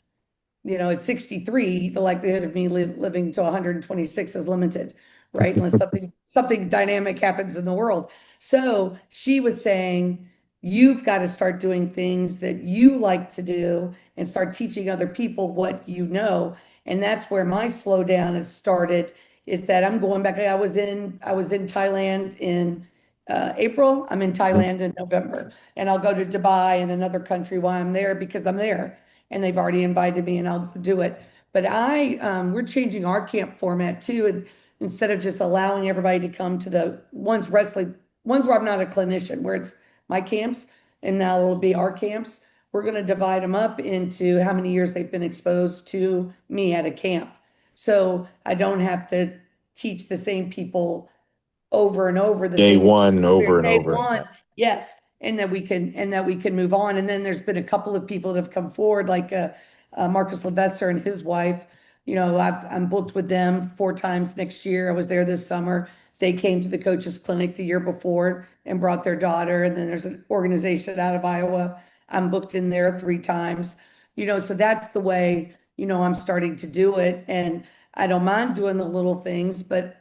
At 63, the likelihood of me living to 126 is limited, right? Unless something dynamic happens in the world. So she was saying, you've got to start doing things that you like to do and start teaching other people what you know. And that's where my slowdown has started, is that I'm going back. I was in Thailand in April. I'm in Thailand in November, and I'll go to Dubai and another country while I'm there because I'm there and they've already invited me and I'll do it. But we're changing our camp format too. And instead of just allowing everybody to come to the ones where I'm not a clinician, where it's my camps, and now it'll be our camps, we're going to divide them up into how many years they've been exposed to me at a camp. So I don't have to teach the same people over and over the Day things one, over and day over. one, yes, and that we can move on. And then there's been a couple of people that have come forward, like Marcus Levesser and his wife. I'm booked with them 4 times next year. I was there this summer. They came to the coaches clinic the year before and brought their daughter. And then there's an organization out of Iowa. I'm booked in there 3 times. So that's the way, I'm starting to do it. And I don't mind doing the little things, but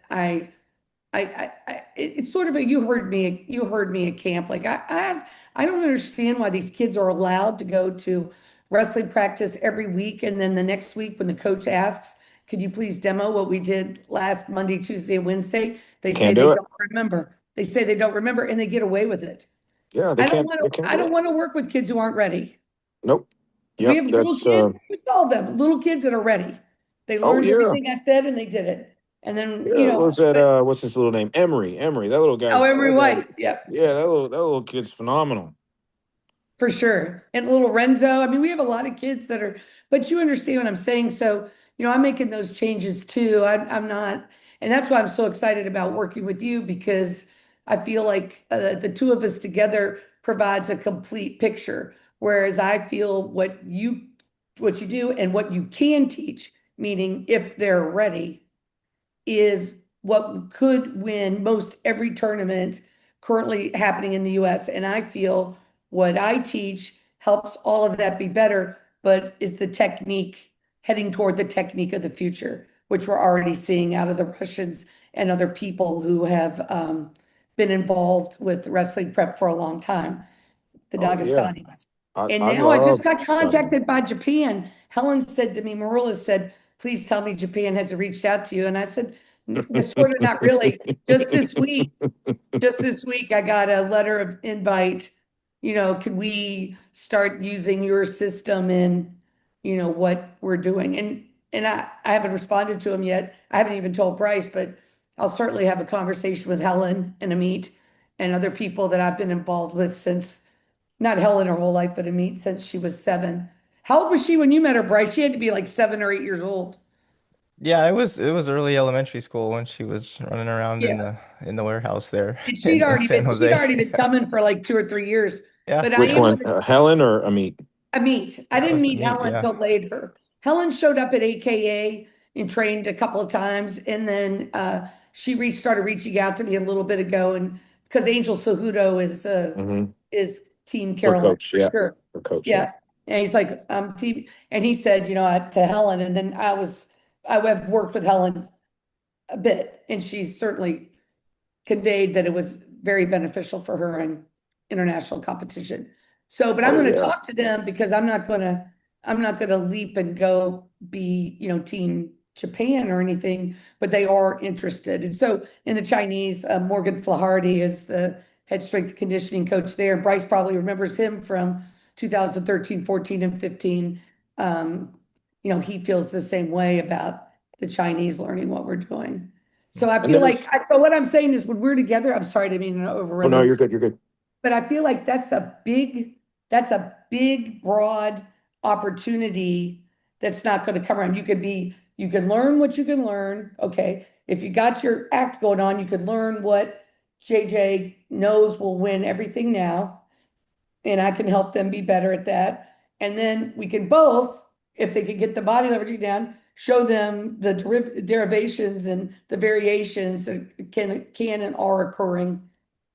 it's sort of you heard me at camp. Like I don't understand why these kids are allowed to go to wrestling practice every week. And then the next week when the coach asks, could you please demo what we did last Monday, Tuesday, and Wednesday? They say Can't they do it. don't remember. They say they don't remember and they get away with it. Yeah, they I don't can't. want to, They can't I do don't it. want to work with kids who aren't ready. Nope. We Yep. have little That's. kids, we saw them, little kids that are ready. They Oh learned yeah. everything I said and they did it. And then, Yeah. What was that? What's his little name? Emery. Emery. That little oh, guy's. Emery That guy. White. Yep. Yeah. That little kid's phenomenal. For sure. And little Renzo. I mean, we have a lot of kids that are, but you understand what I'm saying. So, I'm making those changes too. I'm not, and that's why I'm so excited about working with you, because I feel like the two of us together provides a complete picture. Whereas I feel what you do and what you can teach, meaning if they're ready, is what could win most every tournament currently happening in the US. And I feel what I teach helps all of that be better, but is the technique, heading toward the technique of the future, which we're already seeing out of the Russians and other people who have been involved with wrestling prep for a long time, the Oh yeah. Dagestanis. I And I now I just love got studying. contacted by Japan. Helen said to me, Marula said, please tell me Japan has reached out to you. And I said, sort of not really. Just this week, I got a letter of invite. Could we start using your system in, what we're doing? And I haven't responded to him yet. I haven't even told Bryce, but I'll certainly have a conversation with Helen and Amit and other people that I've been involved with since, not Helen her whole life, but Amit since she was 7. How old was she when you met her, Bryce? She had to be like 7 or 8 years old. Yeah, it was early elementary school when she was running around in Yeah. the warehouse there And in San she'd Jose. already been coming for like 2 or 3 years. Yeah, But I Which am one? gonna Helen or Amit? I that didn't was meet neat. Helen Yeah. until later. Helen showed up at AKA and trained a couple of times, and then she started reaching out to me a little bit ago, and because Angel Cejudo Mm-hmm. is Team Her Carolyn coach. for Yeah. sure. Her coach. Yeah. Yeah, and he's like team, and he said, to Helen, and then I have worked with Helen a bit, and she's certainly conveyed that it was very beneficial for her in international competition. So, but I'm Oh going to yeah. talk to them because I'm not going to leap and go be, team Japan or anything, but they are interested. And so in the Chinese, Morgan Flaherty is the head strength and conditioning coach there. Bryce probably remembers him from 2013, 14, and 15. He feels the same way about the Chinese learning what we're doing. So I And feel like, there's so what I'm saying is when we're together, I'm sorry to mean to oh no, overrun, you're good. You're good. but I feel like that's a big, broad opportunity that's not going to come around. You can learn what you can learn. Okay. If you got your act going on, you can learn what JJ knows will win everything now. And I can help them be better at that. And then we can both, if they can get the body leveraging down, show them the derivations and the variations that can and are occurring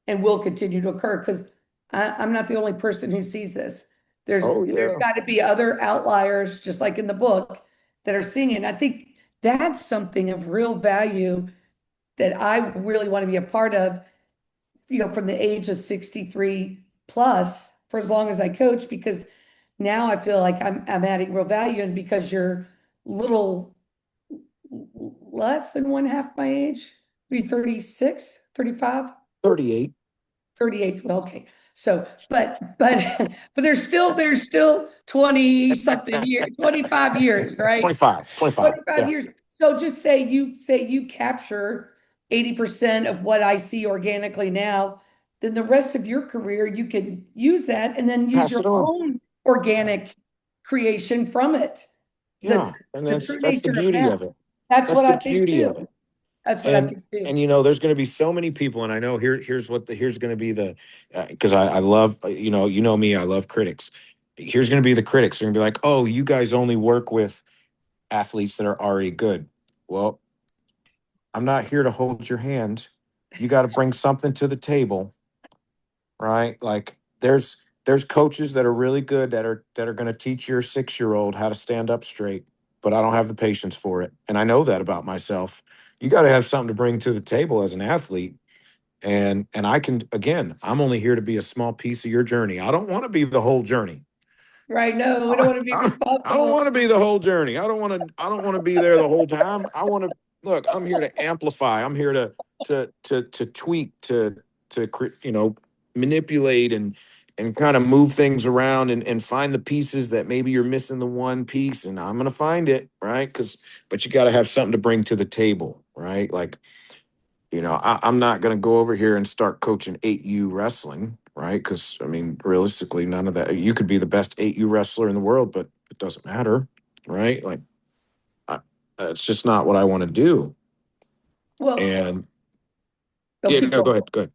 and will continue to occur because I'm not the only person who sees this. Oh There's yeah. got to be other outliers, just like in the book, that are seeing it. And I think that's something of real value that I really want to be a part of, from the age of 63 plus for as long as I coach, because now I feel like I'm adding real value. And because you're little less than one half my age, be 36, 35. 38. 38. Well, okay. So, but there's still 20 something years, 25 years, right? 25. 25. 25 Yeah. years. So just say you capture 80% of what I see organically now, then the rest of your career you can use that and then use Pass your it on. own organic creation from it. The Yeah. And the that's true that's the nature of beauty math. of it. That's That's what the I think beauty of too. it. That's what I and think too. there's going to be so many people, and I know here's going to be the because I love me, I love critics. Here's going to be the critics. They're going to be like, oh, you guys only work with athletes that are already good. Well, I'm not here to hold your hand. You got to bring something to the table, right? Like there's coaches that are really good that are going to teach your 6-year-old how to stand up straight, but I don't have the patience for it, and I know that about myself. You got to have something to bring to the table as an athlete. And I can, again, I'm only here to be a small piece of your journey. I don't want to be the whole journey. Right. No, we don't I, want to be I don't responsible. want to be the whole journey. I don't want to be there the whole time. I want to look, I'm here to amplify. I'm here to tweak, manipulate and kind of move things around and find the pieces that maybe you're missing the one piece, and I'm going to find it, right? But you got to have something to bring to the table, right? Like, I'm not going to go over here and start coaching 8U wrestling, right? Because, I mean, realistically, none of that. You could be the best 8U wrestler in the world, but it doesn't matter, right? Like, I, it's just not what I want to do. Well, And they'll yeah, keep no, going. go ahead, go ahead.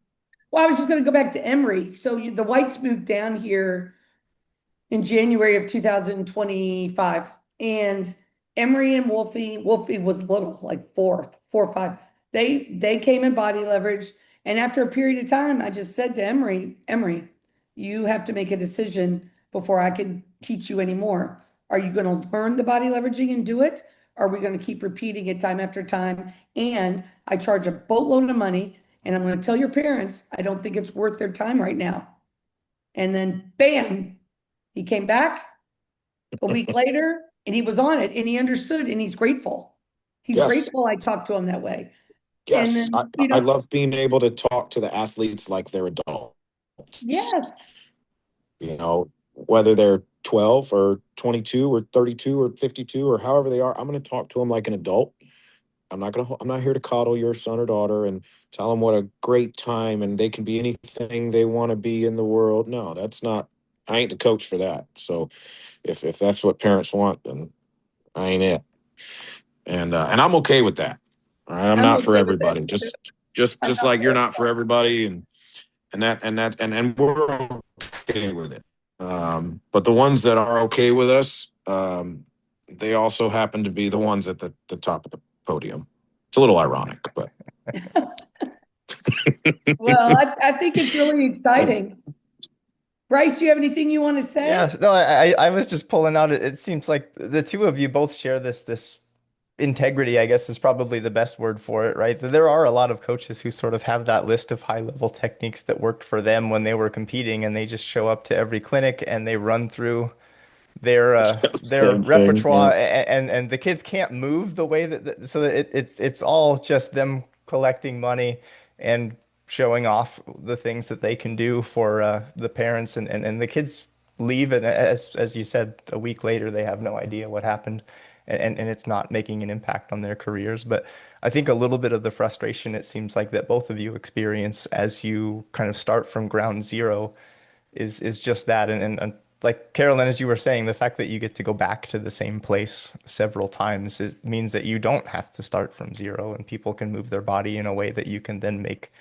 Well, I was just going to go back to Emory. So the Whites moved down here in January of 2025. And Emery and Wolfie was little, like 4 or 5. They came in body leverage. And after a period of time, I just said to Emery, you have to make a decision before I can teach you anymore. Are you going to learn the body leveraging and do it? Are we going to keep repeating it time after time? And I charge a boatload of money. And I'm going to tell your parents, I don't think it's worth their time right now. And then bam, he came back a week later and he was on it and he understood and he's grateful. He's Yes, grateful I talked to him that way. And yes. I, then, I love being able to talk to the athletes like they're adults, yes, whether they're 12 or 22 or 32 or 52 or however they are. I'm going to talk to them like an adult. I'm not here to coddle your son or daughter and tell them what a great time and they can be anything they want to be in the world. No, that's not. I ain't the coach for that. So if that's what parents want, then I ain't it. And I'm okay with that. All right, I'm I'm not for okay with that. everybody. Just I'm just not like for you're not for everybody. everybody, and we're okay with it. But the ones that are okay with us, they also happen to be the ones at the top of the podium. It's a little ironic, but Well, I think it's really exciting. Bryce, you have anything you want to say? Yeah, no, I was just pulling out. It seems like the two of you both share this integrity, I guess, is probably the best word for it, right? There are a lot of coaches who sort of have that list of high level techniques that worked for them when they were competing, and they just show up to every clinic and they run through their Same thing. repertoire, Yeah. and the kids can't move the way so that it's all just them collecting money and showing off the things that they can do for the parents, and the kids leave, and as you said, a week later they have no idea what happened, and it's not making an impact on their careers. But I think a little bit of the frustration it seems like that both of you experience as you kind of start from ground zero is just that. And like Carolyn, as you were saying, the fact that you get to go back to the same place several times means that you don't have to start from zero, and people can move their body in a way that you can then make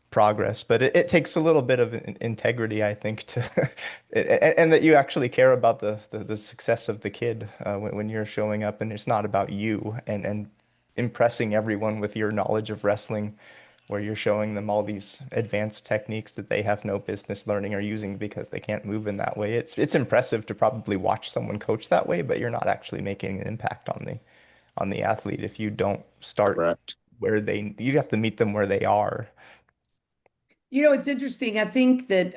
progress. But it takes a little bit of integrity, I think, to and that you actually care about the success of the kid when you're showing up, and it's not about you and impressing everyone with your knowledge of wrestling, where you're showing them all these advanced techniques that they have no business learning or using because they can't move in that way. It's impressive to probably watch someone coach that way, but you're not actually making an impact on the athlete if you don't start Correct. where you have to meet them where they are. It's interesting. I think that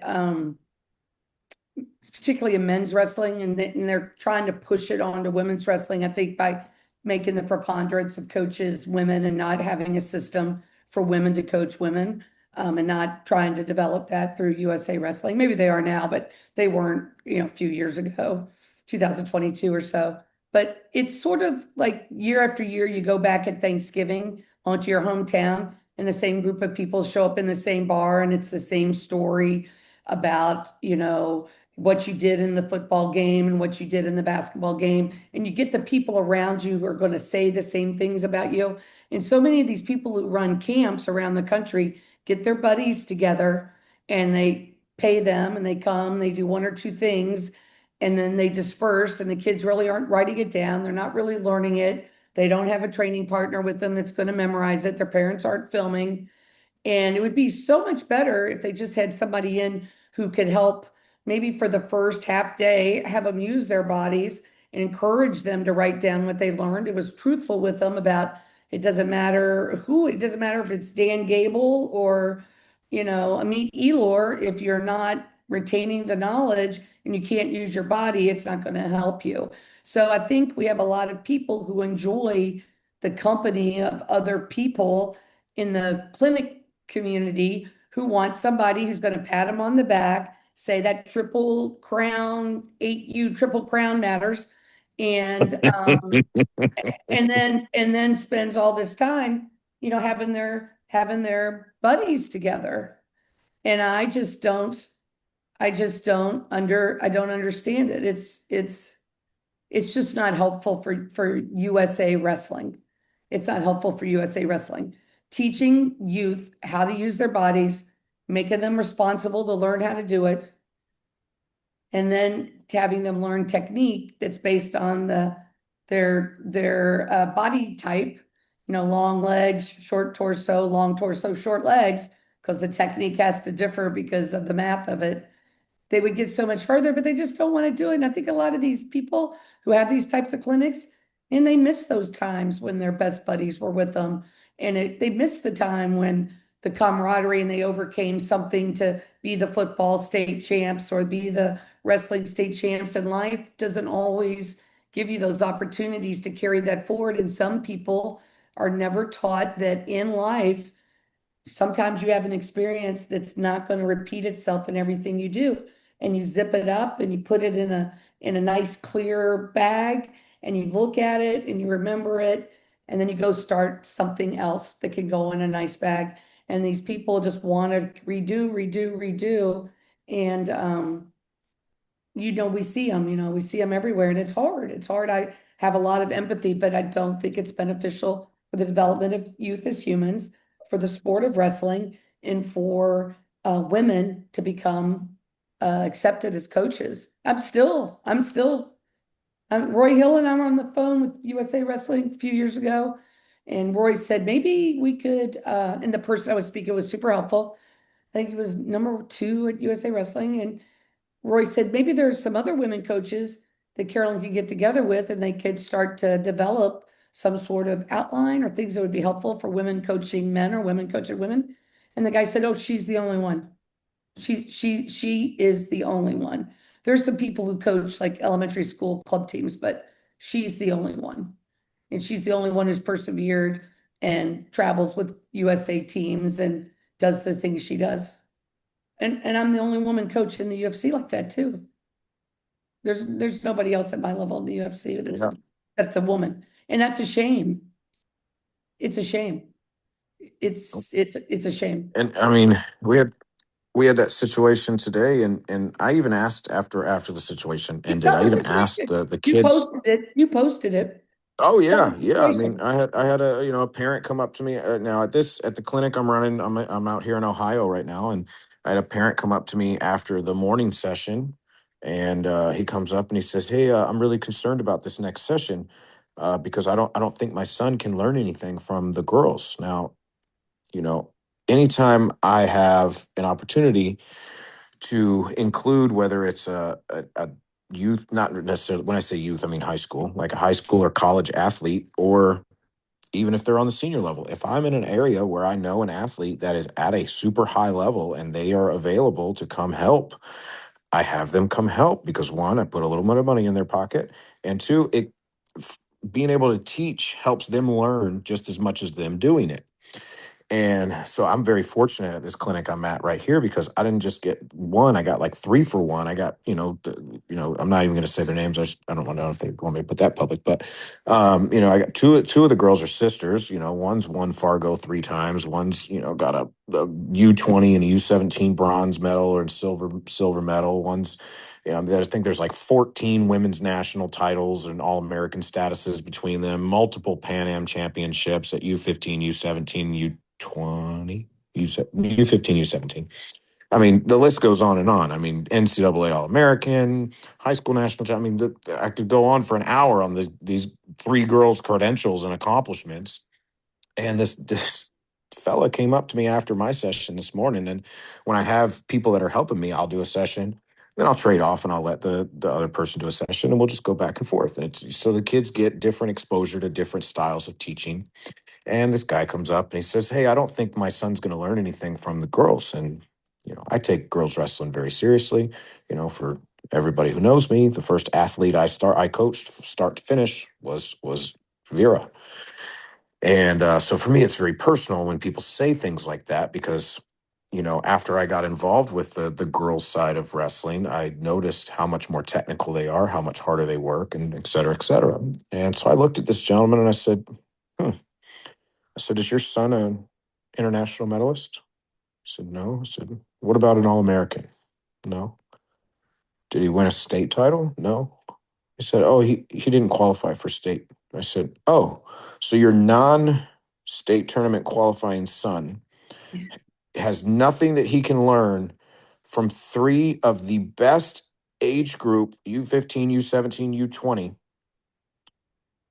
particularly in men's wrestling, and they're trying to push it onto women's wrestling, I think, by making the preponderance of coaches women and not having a system for women to coach women, and not trying to develop that through USA Wrestling. Maybe they are now, but they weren't, a few years ago, 2022 or so. But it's sort of like year after year, you go back at Thanksgiving onto your hometown, and the same group of people show up in the same bar, and it's the same story about, what you did in the football game and what you did in the basketball game. And you get the people around you who are going to say the same things about you. And so many of these people who run camps around the country get their buddies together, and they pay them, and they come, they do one or two things, and then they disperse, and the kids really aren't writing it down. They're not really learning it. They don't have a training partner with them that's going to memorize it. Their parents aren't filming. And it would be so much better if they just had somebody in who could help, maybe for the first half day, have them use their bodies and encourage them to write down what they learned. It was truthful with them about, it doesn't matter who, it doesn't matter if it's Dan Gable or, Amit Elor. If you're not retaining the knowledge and you can't use your body, it's not going to help you. So I think we have a lot of people who enjoy the company of other people in the clinic community who wants somebody who's going to pat them on the back, say that triple crown, 8U triple crown matters, and and then spends all this time, having their buddies together. And I don't understand it. It's just not helpful for USA Wrestling. It's not helpful for USA Wrestling. Teaching youth how to use their bodies, making them responsible to learn how to do it, and then having them learn technique that's based on their body type, long legs, short torso, long torso, short legs, because the technique has to differ because of the math of it. They would get so much further, but they just don't want to do it. And I think a lot of these people who have these types of clinics, and they miss those times when their best buddies were with them. And they miss the time when the camaraderie, and they overcame something to be the football state champs or be the wrestling state champs. And life doesn't always give you those opportunities to carry that forward. And some people are never taught that in life, sometimes you have an experience that's not going to repeat itself in everything you do, and you zip it up and you put it in a nice clear bag, and you look at it and you remember it, and then you go start something else that can go in a nice bag. And these people just want to redo, and we see them everywhere, and it's hard. I have a lot of empathy, but I don't think it's beneficial for the development of youth as humans, for the sport of wrestling, and for women to become accepted as coaches. I'm Roy Hill, and I'm on the phone with USA Wrestling a few years ago, and Roy said maybe we could, and the person I was speaking was super helpful. I think he was number 2 at USA Wrestling, and Roy said maybe there's some other women coaches that Carolyn could get together with, and they could start to develop some sort of outline or things that would be helpful for women coaching men or women coaching women. And the guy said, "Oh, she's the only one. She is the only one. There's some people who coach like elementary school club teams, but she's the only one. And she's the only one who's persevered and travels with USA teams and does the things she does. And I'm the only woman coach in the UFC like that too. There's nobody else at my level in the UFC Yeah. that's a woman. And that's a shame. It's a shame. It's a shame. And I mean, we had that situation today, and I even asked after the situation ended. Tell I the even asked situation. the You kids. posted it. You posted it. Oh Tell the yeah, yeah. I mean, situation. I had a a parent come up to me now at the clinic I'm running. I'm out here in Ohio right now, and I had a parent come up to me after the morning session, and he comes up and he says, "Hey, I'm really concerned about this next session because I don't think my son can learn anything from the girls." Now, you know, anytime I have an opportunity to include whether it's a youth, not necessarily when I say youth, I mean high school, like a high school or college athlete, or even if they're on the senior level. If I'm in an area where I know an athlete that is at a super high level and they are available to come help, I have them come help because one, I put a little bit of money in their pocket, and two, being able to teach helps them learn just as much as them doing it. And so I'm very fortunate at this clinic I'm at right here because I didn't just get one, I got like 3 for 1. I got, I'm not even going to say their names. I don't want to know if they want me to put that public, but, I got two of the girls are sisters. One's won Fargo 3 times. One's, got a U20 and a U17 bronze medal or silver medal. One's, I think there's like 14 women's national titles and all American statuses between them, multiple Pan Am championships at U15, U17, U20, U15, U17. I mean, the list goes on and on. I mean, NCAA All American, high school national. I mean, I could go on for an hour on these 3 girls' credentials and accomplishments. And this fella came up to me after my session this morning, and when I have people that are helping me, I'll do a session. Then I'll trade off and I'll let the other person do a session, and we'll just go back and forth. And it's so the kids get different exposure to different styles of teaching. And this guy comes up and he says, "Hey, I don't think my son's going to learn anything from the girls." And, I take girls wrestling very seriously. For everybody who knows me, the first athlete I coached start to finish was Vera. And so for me, it's very personal when people say things like that because, after I got involved with the girls' side of wrestling, I noticed how much more technical they are, how much harder they work, and et cetera, et cetera. And so I looked at this gentleman and I said, hmm. I said, "Is your son an international medalist?" He said, "No." I said, "What about an All American?" "No." "Did he win a state title?" "No." He said, "Oh, he didn't qualify for state." I said, "Oh, so your non-state tournament qualifying son has nothing that he can learn from 3 of the best age group U15, U17, U20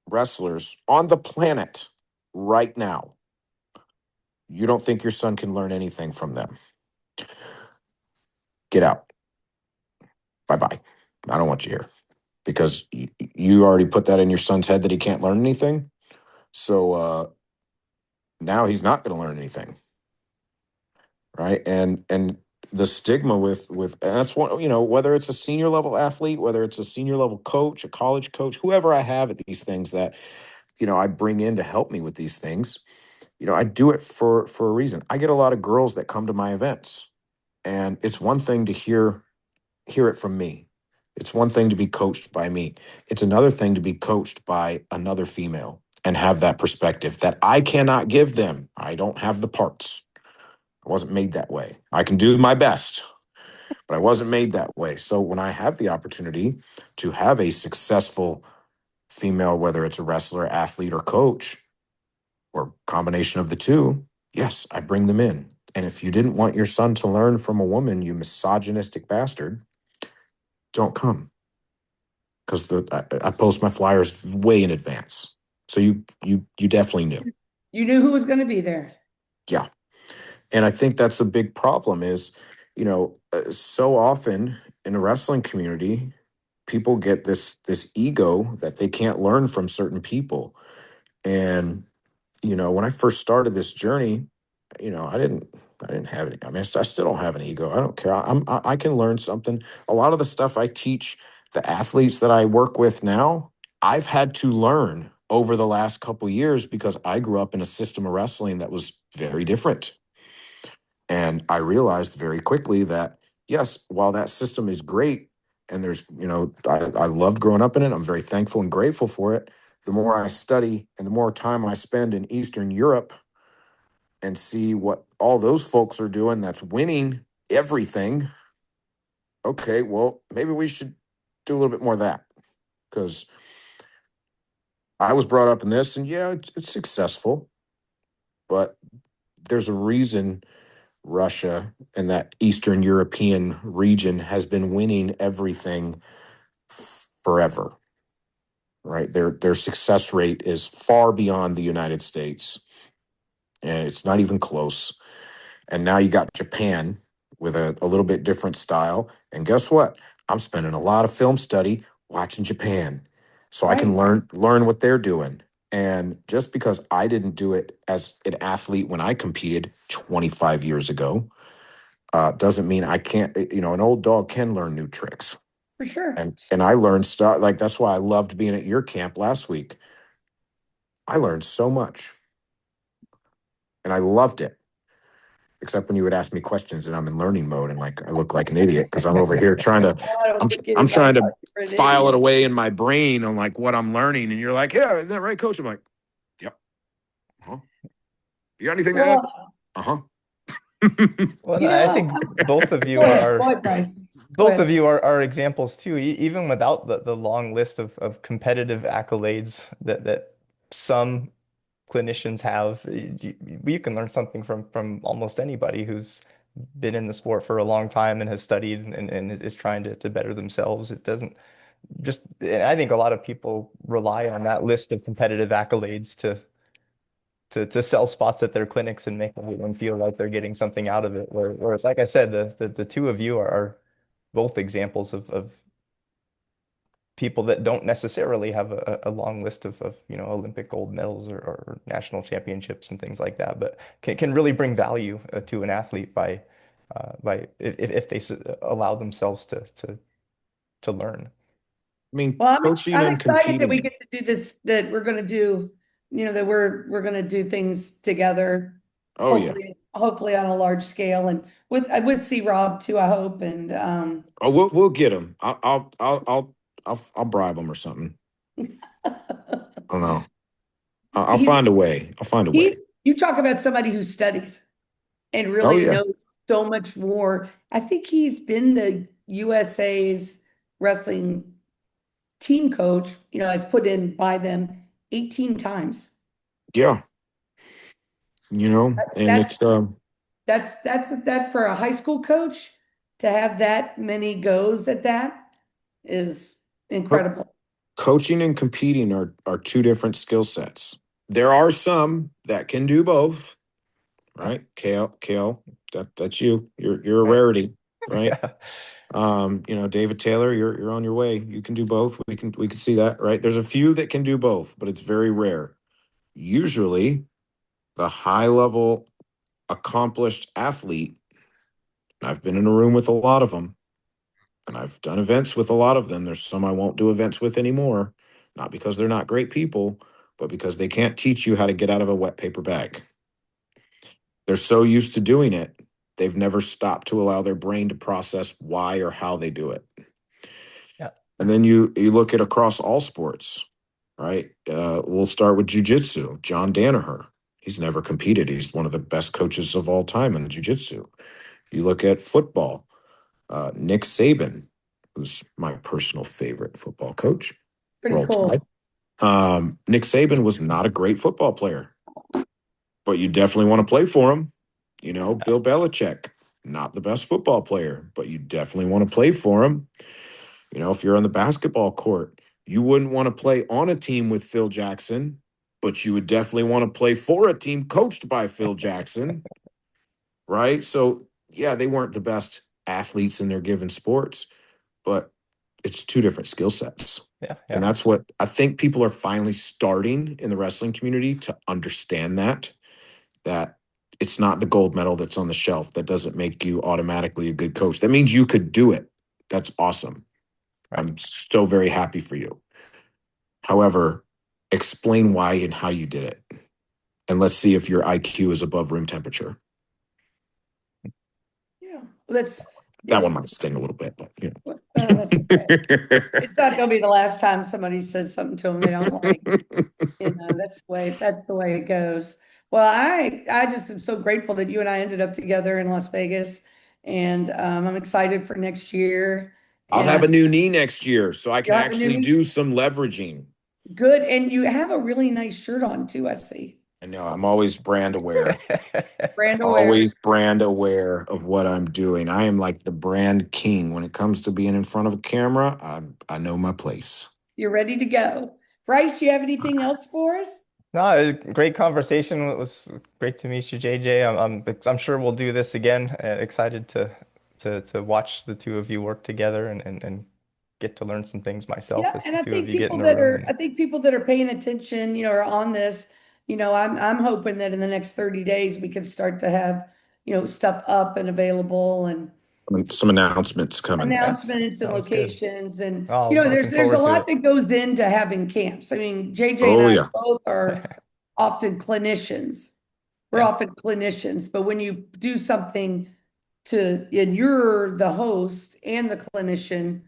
wrestlers on the planet right now. You don't think your son can learn anything from them? Get out. Bye bye. I don't want you here because you already put that in your son's head that he can't learn anything. So now he's not going to learn anything, right? And the stigma with and that's one, whether it's a senior level athlete, whether it's a senior level coach, a college coach, whoever I have at these things that I bring in to help me with these things. I do it for a reason. I get a lot of girls that come to my events, and it's one thing to hear it from me. It's one thing to be coached by me. It's another thing to be coached by another female and have that perspective that I cannot give them. I don't have the parts. I wasn't made that way. I can do my best, but I wasn't made that way. So when I have the opportunity to have a successful female, whether it's a wrestler, athlete, or coach, or combination of the two, yes, I bring them in. And if you didn't want your son to learn from a woman, you misogynistic bastard, don't come. Because I post my flyers way in advance, so you definitely knew. You knew who was going to be there. Yeah, and I think that's a big problem. Is so often in the wrestling community, people get this ego that they can't learn from certain people, And, when I first started this journey, I didn't have any. I mean, I still don't have an ego. I don't care. I can learn something. A lot of the stuff I teach the athletes that I work with now, I've had to learn over the last couple years because I grew up in a system of wrestling that was very different. And I realized very quickly that, yes, while that system is great, and I loved growing up in it, I'm very thankful and grateful for it. The more I study and the more time I spend in Eastern Europe and see what all those folks are doing that's winning everything, okay, well, maybe we should do a little bit more of that because I was brought up in this, and yeah, it's successful, but there's a reason Russia and that Eastern European region has been winning everything forever, right? Their success rate is far beyond the United States, and it's not even close. And now you got Japan with a little bit different style. And guess what? I'm spending a lot of film study watching Japan so I can Right. learn what they're doing. And just because I didn't do it as an athlete when I competed 25 years ago, doesn't mean I can't. An old dog can learn new tricks, For sure. and I learned stuff like that's why I loved being at your camp last week. I learned so much, and I loved it. Except when you would ask me questions, and I'm in learning mode, and like I look like an idiot because I'm over here trying to, Oh, I don't I'm think I'm anybody trying to thought you were an file it idiot. away in my brain on like what I'm learning, and you're like, yeah, is that right, coach? I'm like, yep. Huh? You got anything to add? Well, Uh huh. Well, no, I think both of you go are, ahead. Go are ahead, Bryce. Go both of ahead. you are examples too, even without the long list of competitive accolades that some clinicians have. You can learn something from almost anybody who's been in the sport for a long time and has studied and is trying to better themselves. It doesn't just, and I think a lot of people rely on that list of competitive accolades to sell spots at their clinics and make everyone feel like they're getting something out of it. Whereas, like I said, the two of you are both examples of people that don't necessarily have a long list of Olympic gold medals or national championships and things like that, but can really bring value to an athlete by if they allow themselves to learn. I mean, Well, coaching I'm and excited that we competing. get to do this, that we're gonna do, that we're gonna do things together, Oh yeah. hopefully on a large scale and with C Rob too, I hope. And Oh, we'll get him. I'll bribe him or something. I don't know. I'll he's find a way. I'll find a way. you talk about somebody who studies and Oh really yeah. knows so much more. I think he's been the USA's wrestling team coach, has put in by them 18 times. Yeah. And That's it's that for a high school coach to have that many goes at that is co- incredible. coaching and competing are two different skill sets. There are some that can do both, Yeah, right? Kale, that's you. You're a right. rarity, right? Yeah. David Taylor, you're on your way. You can do both. We can see that, right? There's a few that can do both, but it's very rare. Usually, the high level accomplished athlete, I've been in a room with a lot of them, and I've done events with a lot of them. There's some I won't do events with anymore, not because they're not great people, but because they can't teach you how to get out of a wet paper bag. They're so used to doing it, they've never stopped to allow their brain to process why or how they do it. Yeah. And then you look at across all sports, right? We'll start with jujitsu. John Danaher, he's never competed. He's one of the best coaches of all time in jujitsu. You look at football. Nick Saban, who's my personal favorite football coach. Pretty Roll cool. Tide. Nick Saban was not a great football player, but you definitely want to play for him. Bill Belichick, not the best football player, but you definitely want to play for him. If you're on the basketball court, you wouldn't want to play on a team with Phil Jackson, but you would definitely want to play for a team coached by Phil Jackson, right? So, yeah, they weren't the best athletes in their given sports, but it's two different skill sets. Yeah, And yeah, that's what I think people are finally starting in the wrestling community to understand, that it's not the gold medal that's on the shelf that doesn't make you automatically a good coach. That means you could do it. That's awesome. right. I'm so very happy for you. However, explain why and how you did it. And let's see if your IQ is above room temperature. Yeah. Well, that's That one it's might sting a little bit, but that's okay. know. It's not gonna be the last time somebody says something to them they don't like. That's the way it goes. Well, I just am so grateful that you and I ended up together in Las Vegas, and I'm excited for next year. I'll And have a new knee next year, so I can you'll have a new actually knee. do some leveraging. Good, and you have a really nice shirt on too, I see. I know I'm always brand aware. Brand aware. Always brand aware of what I'm doing. I am like the brand king when it comes to being in front of a camera. I know my place. You're ready to go. Bryce, you have anything else for us? No, it was a great conversation. It was great to meet you, JJ. I'm sure we'll do this again. Excited to watch the two of you work together and get to learn some things myself Yeah, as and the I two of think you get in people a that room. are, And I think people that are paying attention, are on this, I'm hoping that in the next 30 days we can start to have, stuff up and available and Some announcements coming. yeah, announcements and sounds good. locations and, Oh, there's looking there's a forward to lot it. that goes into having camps. I mean, JJ and Oh I yeah. both are often clinicians. We're Yeah, often clinicians, but when you do something and you're the host and the clinician,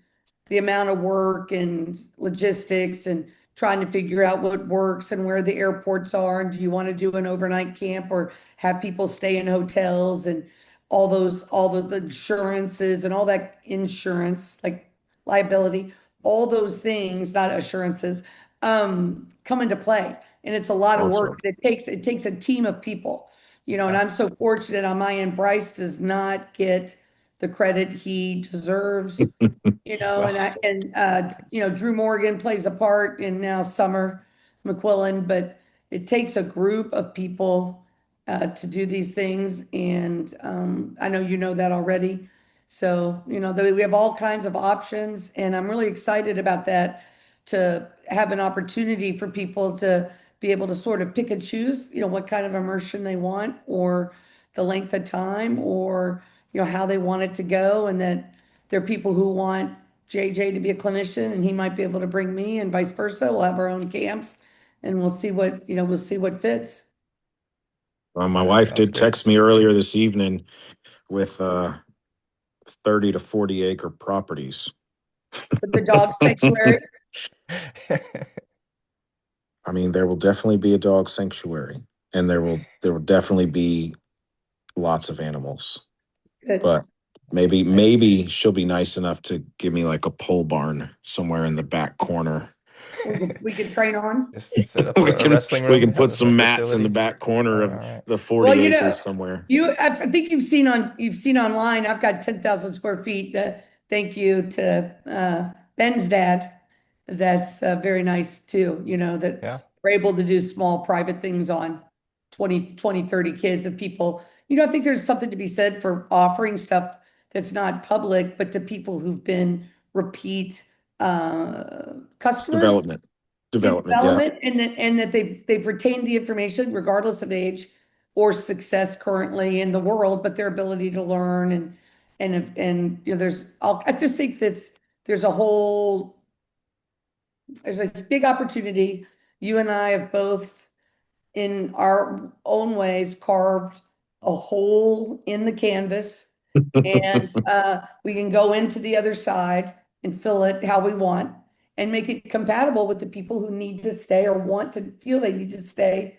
the amount of work and logistics and trying to figure out what works and where the airports are, and do you want to do an overnight camp or have people stay in hotels and all the insurances and all that insurance, like liability, all those things, not assurances, come into play. And it's a lot of work. Also. It takes a team of people, and yeah, I'm so fortunate on my end. Bryce does not get the credit he deserves, well, Drew Morgan plays a part in now Summer McQuillan, but it takes a group of people to do these things, and I know you know that already. So, we have all kinds of options, and I'm really excited about that, to have an opportunity for people to be able to sort of pick and choose, what kind of immersion they want, or the length of time, or how they want it to go, and that there are people who want JJ to be a clinician and he might be able to bring me, and vice versa. We'll have our own camps and we'll see what fits. My that wife sounds did great. text me earlier this evening with 30 to 40 acre properties. But the dog sanctuary, I mean, there will definitely be a dog sanctuary, and there will definitely be lots of animals. good. But maybe I, maybe she'll be nice enough to give me like a pole barn somewhere in the back corner. We can train on. just set up we a can wrestling we room, can have put a some mats in the facility. back corner All of right. the Well, 40 acres somewhere. I think you've seen online, I've got 10,000 square feet. Thank you to Ben's dad. That's very nice too, that Yeah. we're able to do small private things on 20, 30 kids of people. I think there's something to be said for offering stuff that's not public, but to people who've been repeat customers, Development. yeah, Development, yeah. development, and that they've retained the information regardless of age or success currently in the world, but their ability to learn and I just think there's a whole there's a big opportunity. You and I have both, in our own ways, carved a hole in the canvas, and we can go into the other side and fill it how we want and make it compatible with the people who need to stay or want to feel they need to stay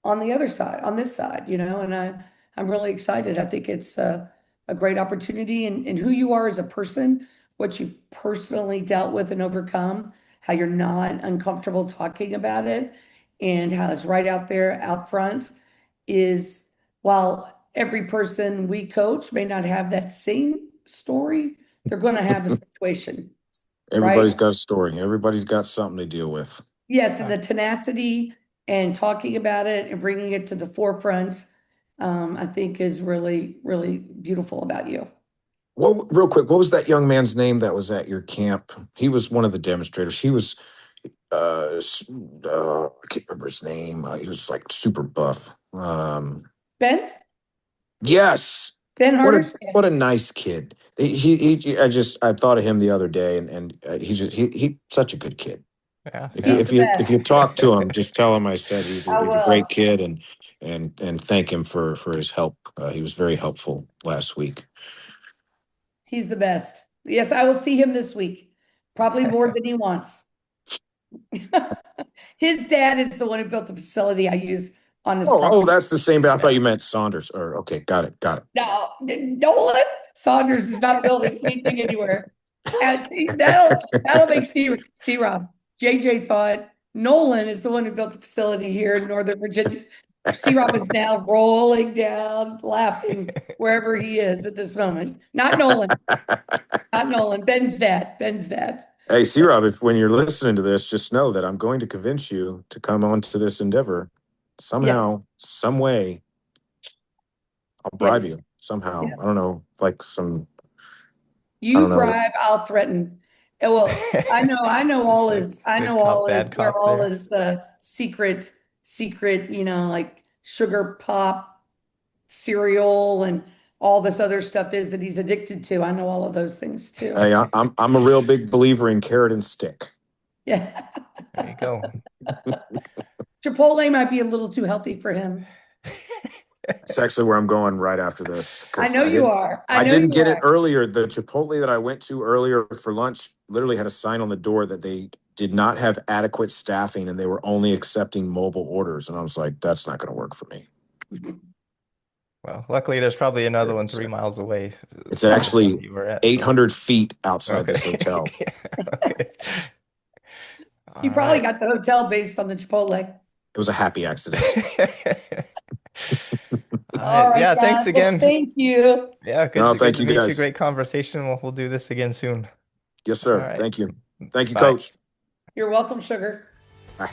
on the other side, on this side, and I'm really excited. I think it's a great opportunity, and who you are as a person, what you've personally dealt with and overcome, how you're not uncomfortable talking about it, and how it's right out there out front is, while every person we coach may not have that same story, they're going to have a situation, right? Everybody's got a story. Everybody's got something to deal with. Yes, and Yeah. the tenacity and talking about it and bringing it to the forefront, I think is really, really beautiful about you. Real quick, what was that young man's name that was at your camp? He was one of the demonstrators. He was, I can't remember his name. He was like super buff. Ben? Yes. Ben What a Harders? Yeah. what a nice kid. I thought of him the other day, and he such a good kid. Yeah, If you He's yeah. if the you if you best. talk to him, just tell him I said I he's a great will. kid, and thank him for his help. He was very helpful last week. He's the best. Yes, I will see him this week. Probably more than he wants. His dad is the one who built the facility I use on this Oh, property. that's the same. But I thought Yeah. you meant Saunders. Or okay, got it. No, Nolan Saunders is not building anything anywhere. And that'll make C Rob. JJ thought Nolan is the one who built the facility here in Northern Virginia. C Rob is now rolling down, laughing wherever he is at this moment. Not Nolan, not Nolan. Ben's dad. Ben's dad. Hey, C Rob, if when you're listening to this, just know that I'm going to convince you to come on to this endeavor Yeah. somehow, some way. I'll bribe Yes. you somehow. Yeah. I don't know, like some. I You don't know. bribe, I'll threaten. Well, I know It's all like his, I good know cop, all his, bad where cop all there. his secret, like sugar pop cereal and all this other stuff is that he's addicted to. I know all of those things too. Hey, I'm a real big believer in carrot and stick. Yeah. There you go. Chipotle might be a little too healthy for him. It's actually where I'm going right after this I because know you are. I I know didn't you get it are. earlier. The Chipotle that I went to earlier for lunch literally had a sign on the door that they did not have adequate staffing and they were only accepting mobile orders. And I was like, that's not going to work for me. Well, luckily there's probably another one So 3 miles away it's from the one actually you were at. So 800 feet outside this okay. hotel. Yeah, okay. He All probably right. got the hotel based on the Chipotle. It was a happy accident. All All right. right, Yeah, guys. thanks Well, again. thank you. Yeah, No, good thank to you meet you. guys. Great conversation. We'll do this again soon. Yes, All sir. right. Thank you. Thank you, Bye. coach. You're welcome, sugar. Bye.